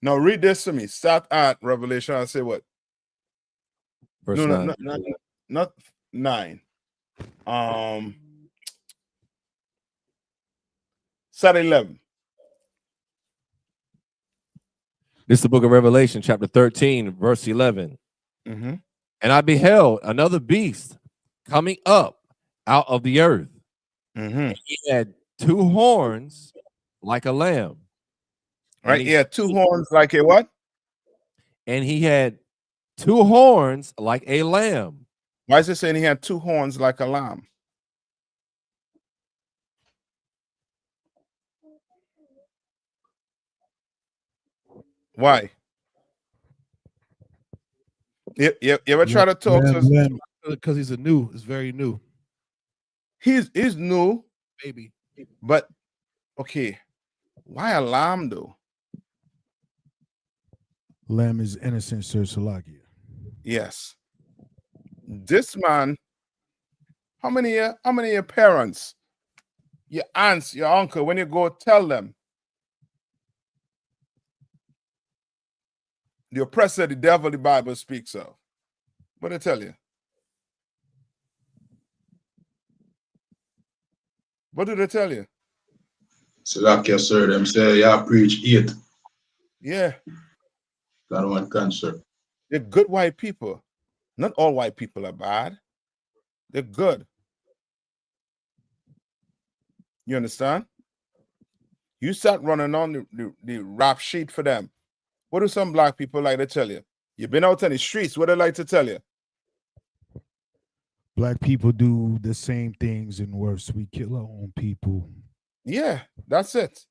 Now read this to me. Start at Revelation and say what? Verse No, 9. 9. Start 11. This is the book of Revelation, chapter 13, verse 11. Mm-hmm. And I beheld another beast coming up out of the earth. Mm-hmm. He had 2 horns like a lamb. Right? He had 2 horns like a what? And he had 2 horns like a lamb. Why is it saying he had 2 horns like a lamb? Why? You ever try to talk to us? Because he's it's very new. He's new. Maybe. But okay. Why a lamb though? Lamb is innocent, Sir Salakia. Yes. This man, how many of your parents, your aunts, your uncle, when you go tell them the oppressor, the devil, the Bible speaks of? What they tell you? What do they tell you? Salakia, sir, them say, yeah, preach 8. Yeah. That one cancer. They're good white people. Not all white people are bad. They're good. You understand? You start running on the rap sheet for them. What do some black people like to tell you? You've been out on the streets. What do they like to tell you? Black people do the same things and worse. We kill our own people. Yeah, that's it.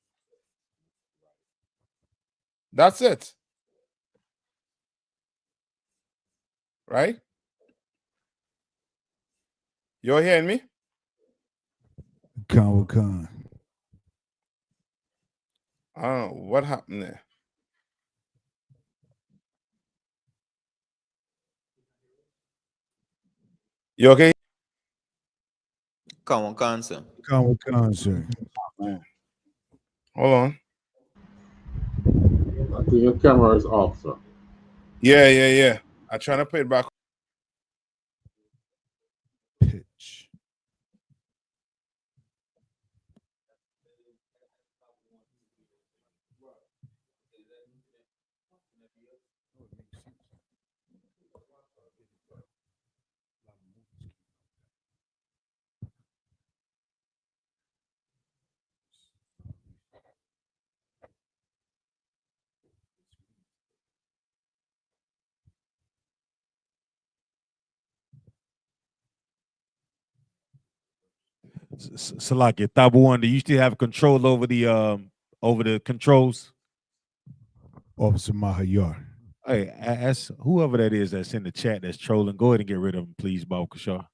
That's it. Right? You're hearing me? Khan. I don't know what happened there. You okay? Come on, cancer. Khan, sir. Man. Hold on. I think your camera is off, sir. Yeah. I'm trying to put it back. Pitch. Salakia, Tabu One, do you still have control over the controls? Officer Mahayar. Hey, ask whoever that is that's in the chat that's trolling, go ahead and get rid of them, please, Baukashaw.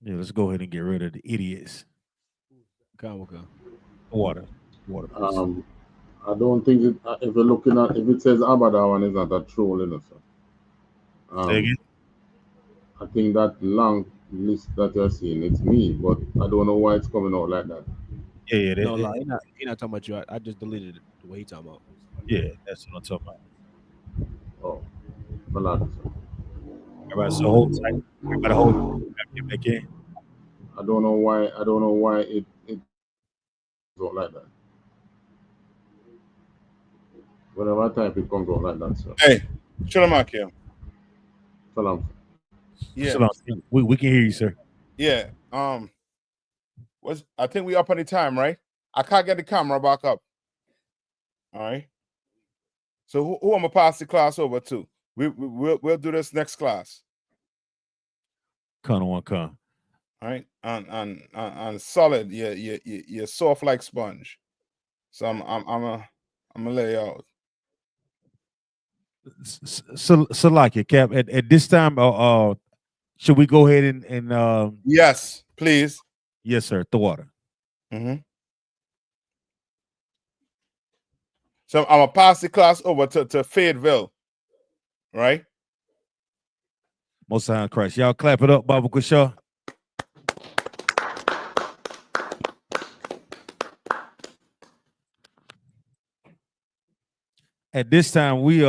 Yeah, let's go ahead and get rid of the idiots. Water. Please. I don't think it, if you're looking at, if it says Abada one is not a troll, you know, sir. Say again? I think that long list that you're seeing, it's me, but I don't know why it's coming out like that. Yeah, No, he not talking about you. I just deleted it the way he talking about. Yeah, that's what I'm talking about. Oh, relax. Everybody, so hold tight. Everybody hold tight. Get back in. I don't know why it out like that. Whenever I type, it comes out like that, sir. Hey, Shalom Akim. Salam. Yeah. Salam. We can hear you, sir. Yeah. I think we up on the time, right? I can't get the camera back up. All right. So who I'm gonna pass the class over to? We'll do this next class. Con. All right. On solid. You're soft like sponge. So I'm gonna lay out. Salakia, Cap. At this time, should we go ahead and yes, please. Yes, sir. The water. Mm-hmm. So I'm gonna pass the class over to Fayetteville, right? Most High in Christ. Y'all clap it up, Baba Kushaw. At this time, we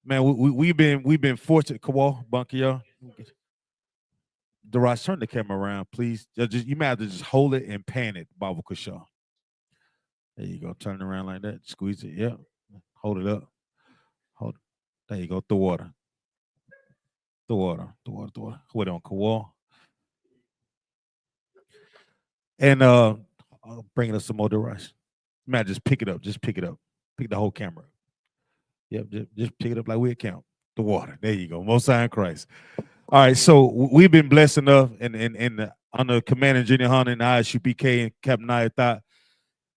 Man, we've been fortunate. Kawal, Bunker, y'all. Daraj, turn the camera around, please. You might have to just hold it and pan it, Baba Kushaw. There you go. Turn it around like that. Squeeze it. Yeah. Hold it up. Hold it. There you go. The water. The water. The water. The water. Hold it on, Kawal. And I'll bring us some more Daraj. Man, just pick it up. Just pick it up. Pick the whole camera up. Yep, just pick it up like we account. The water. There you go. Most High in Christ. All right, so we've been blessed enough, and under Commander Junior Hunter and Isupk and Captain Nayathaq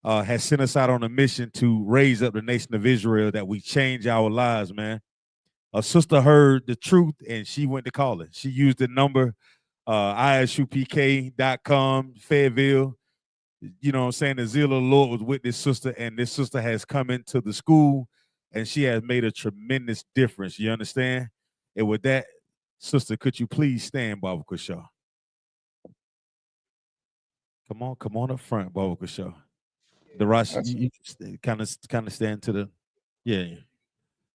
has sent us out on a mission to raise up the nation of Israel that we change our lives, man. A sister heard the truth and she went to call it. She used the number isupk.com, Fayetteville. You know what I'm saying? The zeal of the Lord was with this sister, and this sister has come into the school and she has made a tremendous difference. You understand? And with that, sister, could you please stand, Baba Kushaw? Come on up front, Baba Kushaw. The Rosh, you kind of stand to the, yeah.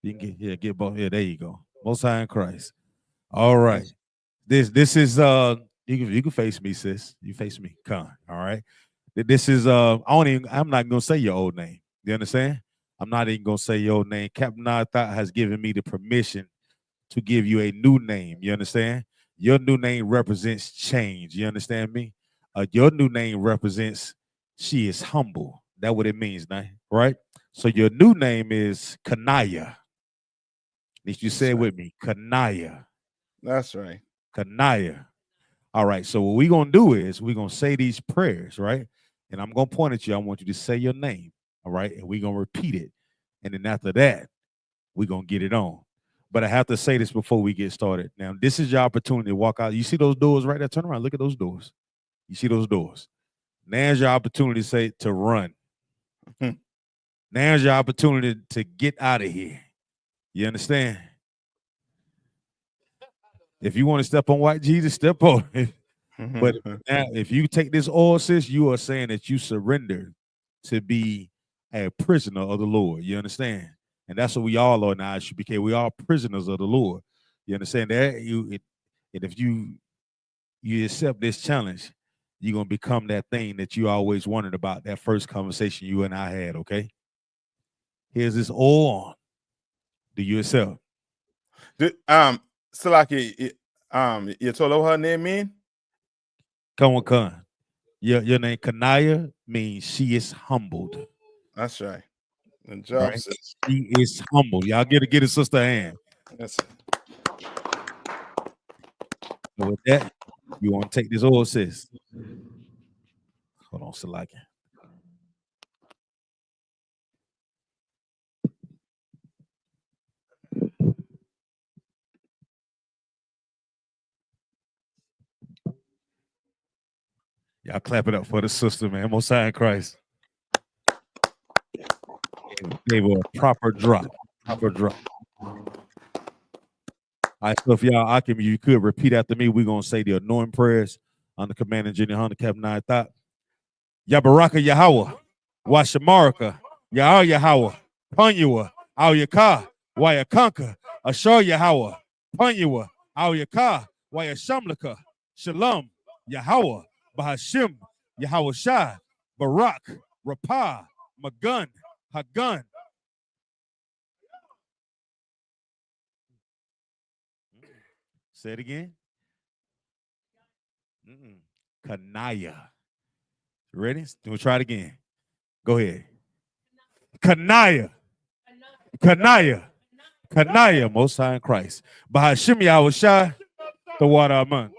You can get both. Yeah, there you go. Most High in Christ. All right. This is you can face me, sis. You face me. Con. All right. This is I'm not gonna say your old name. You understand? I'm not even gonna say your old name. Captain Nayathaq has given me the permission to give you a new name. You understand? Your new name represents change. You understand me? Your new name represents she is humble. That's what it means now, right? So your new name is Kanaya. Need you say it with me, Kanaya. That's right. Kanaya. All right. So what we're gonna do is we're gonna say these prayers, right? And I'm gonna point at you. I want you to say your name. All right, and we're gonna repeat it. And then after that, we're gonna get it on. But I have to say this before we get started. Now, this is your opportunity to walk out. You see those doors right there? Turn around. Look at those doors. You see those doors? Now's your opportunity to run. Now's your opportunity to get out of here. You understand? If you want to step on white Jesus, step on it. But now, if you take this oil, sis, you are saying that you surrender to be a prisoner of the Lord. You understand? And that's what we all are now. We are prisoners of the Lord. You understand that? And if you accept this challenge, you're gonna become that thing that you always wondered about. That first conversation you and I had. Okay. Here's this oil on. Do you accept? Salaki, you told her name mean? Come on. Your name Kanaya means she is humbled. That's right. The job right? says She is humble. Y'all get a sister a hand. Yes. So with that, you want to take this oil, sis? Hold on, Salaki. Y'all clap it up for the sister, man. Most High in Christ. Gave her a proper drop. Proper drop. All right, so if y'all, you could repeat after me. We're going to say the anointing prayers on the Commander Junior Hunter, Captain Nayathaq. Yabaraka Yahweh, Washamaraka, Yahal Yahweh, Panyua, Al Yaka, Wayakanka, Ashar Yahweh, Panyua, Al Yaka, Wayashamlaka, Shalom, Yahweh, Bahashim, Yahweh Shai, Barak, Rapah, Magun, Hagun. Say it again. Kanaya. Ready? We'll try it again. Go ahead. Kanaya. Kanaya. Kanaya. Most High in Christ. Bahashim Yahweh Shai, the water among.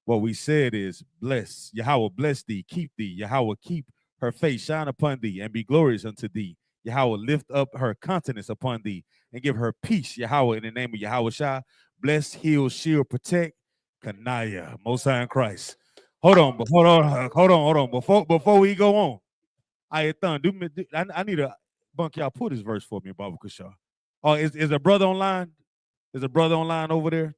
What we said is, bless. Yahweh bless thee, keep thee. Yahweh keep her face shine upon thee and be glorious unto thee. Yahweh lift up her countenance upon thee and give her peace. Yahweh, in the name of Yahweh Shai, bless, heal, shield, protect. Kanaya. Most High in Christ. Hold on. Before we go on, I need a bunk. Y'all put this verse for me, Baba Kushaw. Oh, is a brother online? Is a brother online over there?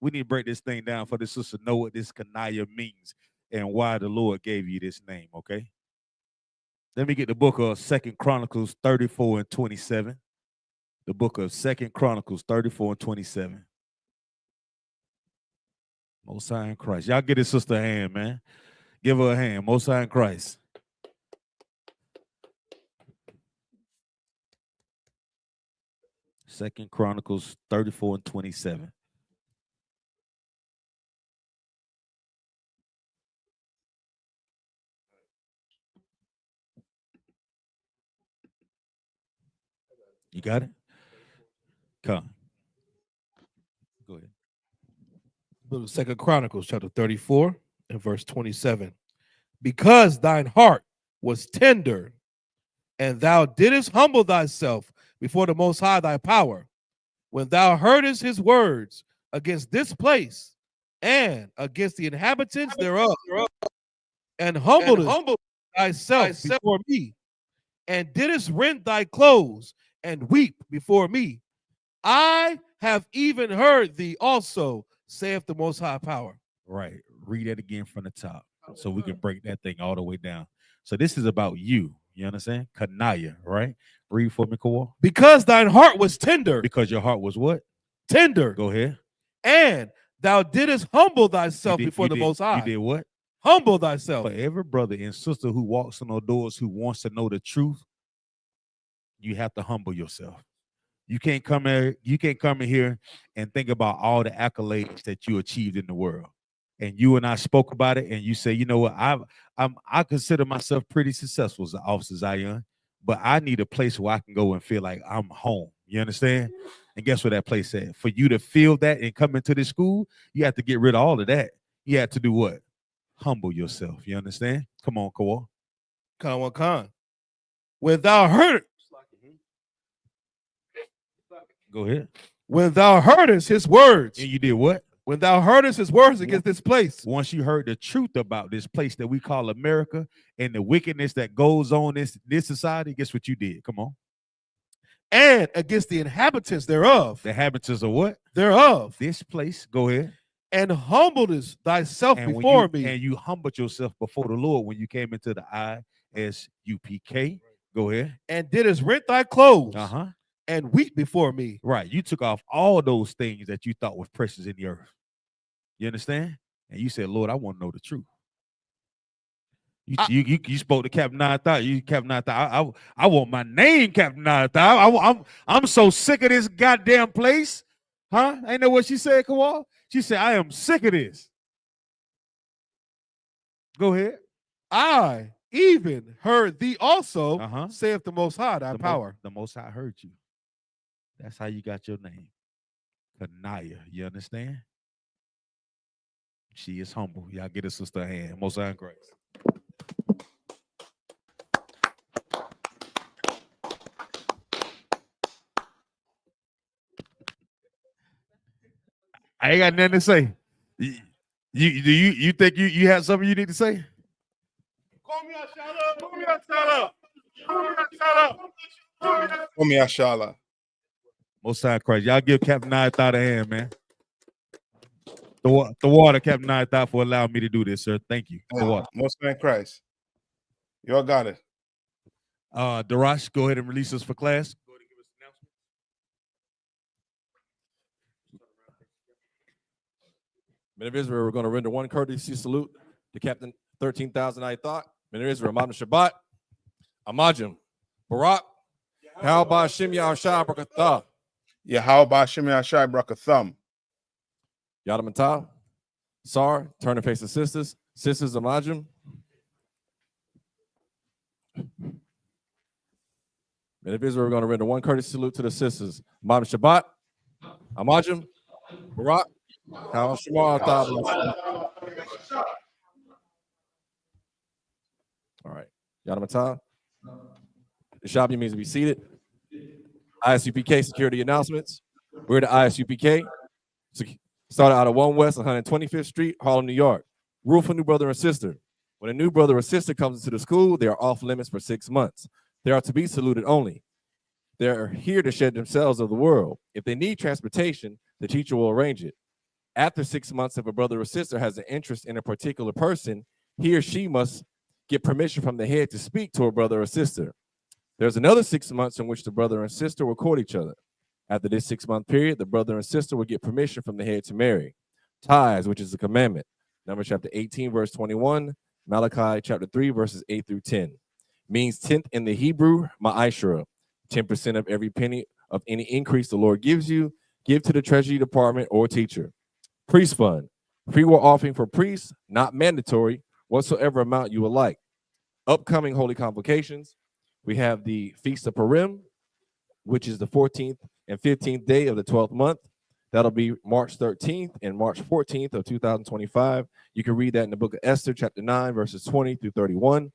We need to break this thing down for the sister to know what this Kanaya means and why the Lord gave you this name. Okay. Let me get the book of 2 Chronicles 34 and 27. the book of 2 Chronicles 34 and 27. Most High in Christ. Y'all get his sister a hand, man. Give her a hand. Most High in Christ. Second Chronicles 34 and 27. You got it? Come. Go ahead. Book of 2 Chronicles chapter 34 and verse 27. Because thine heart was tender, and thou didst humble thyself before the Most High thy power, when thou heardest his words against this place and against the inhabitants thereof, and humbled thyself before me, and didst rend thy clothes and weep before me, I have even heard thee also, saith the Most High power. Right. Read that again from the top so we can break that thing all the way down. So this is about you. You understand? Kanaya, right? Read for me, Kawal. Because thine heart was tender. Because your heart was what? Tender. Go ahead. And thou didst humble thyself before the Most High. You did what? Humble thyself. For every brother and sister who walks on those doors who wants to know the truth, you have to humble yourself. You can't come in here and think about all the accolades that you achieved in the world. And you and I spoke about it, and you say, you know what, I consider myself pretty successful as an officer Zion, but I need a place where I can go and feel like I'm home. You understand? And guess what that place said? For you to feel that and come into this school, you have to get rid of all of that. You have to do what? Humble yourself. You understand? Come on, Kawal. Khan. When thou heard, go ahead. When thou heardest his words. And you did what? When thou heardest his words against this place. Once you heard the truth about this place that we call America and the wickedness that goes on in this society, guess what you did? Come on. And against the inhabitants thereof. The inhabitants of what? Thereof. This place. Go ahead. And humblest thyself before me. And you humbled yourself before the Lord when you came into the Isupk. Go ahead. And didst rent thy clothes. Uh-huh. And weep before me. Right. You took off all those things that you thought was precious in the earth. You understand? And you said, Lord, I want to know the truth. You spoke to Captain Nayathaq. You Captain Nayathaq. I want my name, Captain Nayathaq. I'm so sick of this goddamn place. Huh? Ain't that what she said, Kawal? She said, I am sick of this. Go ahead. I even heard thee also, saith the Most High, thy power. The Most High heard you. That's how you got your name. Kanaya. You understand? She is humble. Y'all get a sister a hand. Most High in Christ. I ain't got nothing to say. You think you have something you need to say? Call me Ashala. Most High in Christ. Y'all give Captain Nayathaq a hand, man. The water, Captain Nayathaq, for allowing me to do this, sir. Thank you. The water. Most High in Christ. You all got it. Darash, go ahead and release us for class. Go ahead and give us an announcement. Men of Israel, we're going to render one courtesy salute to Captain 13,000 Nayathaq. Men of Israel, Madam Shabbat, Amajim, Barak, how about Shem Yahshai Brakatha? Yeah, how about Shem Yahshai Brakatham? Yadamatah, Sar, turn and face the sisters. Sisters, Amajim. Men of Israel, we're going to render one courtesy salute to the sisters. Madam Shabbat, Amajim, Barak, how Shema. All right. Yadamatah. The Shabbat means to be seated. ISUPK security announcements. We're the ISUPK. Started out of 1 West 125th Street, Harlem, New York. Rule for new brother and sister. When a new brother or sister comes into the school, they are off limits for 6 months. They are to be saluted only. They are here to shed themselves of the world. If they need transportation, the teacher will arrange it. After 6 months, if a brother or sister has an interest in a particular person, he or she must get permission from the head to speak to a brother or sister. There's another 6 months in which the brother and sister will court each other. After this 6-month period, the brother and sister will get permission from the head to marry. Tithes, which is a commandment. Numbers chapter 18, verse 21. Malachi chapter 3, verses 8 through 10. Means tenth in the Hebrew, ma'ashra. 10% of every penny of any increase the Lord gives you, give to the treasury department or teacher. Priest fund. Free will offering for priests, not mandatory, whatsoever amount you would like. Upcoming holy convocations. We have the Feast of Purim, which is the 14th and 15th day of the 12th month. That'll be March 13th and March 14th of 2025. You can read that in the book of Esther, chapter 9, verses 20 through 31.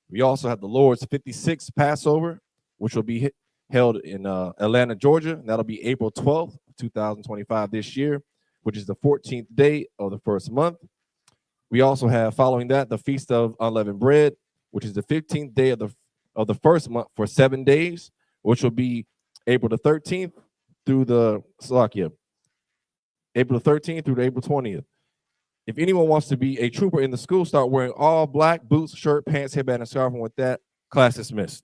We also have the Lord's 56th Passover, which will be held in Atlanta, Georgia. That'll be April 12th, 2025 this year, which is the 14th day of the first month. We also have, following that, the Feast of Unleavened Bread, which is the 15th day of the first month for 7 days, which will be April the 13th through the April 13th through April 20th. If anyone wants to be a trooper in the school, start wearing all black boots, shirt, pants, headband, and scarf. And with that, class dismissed.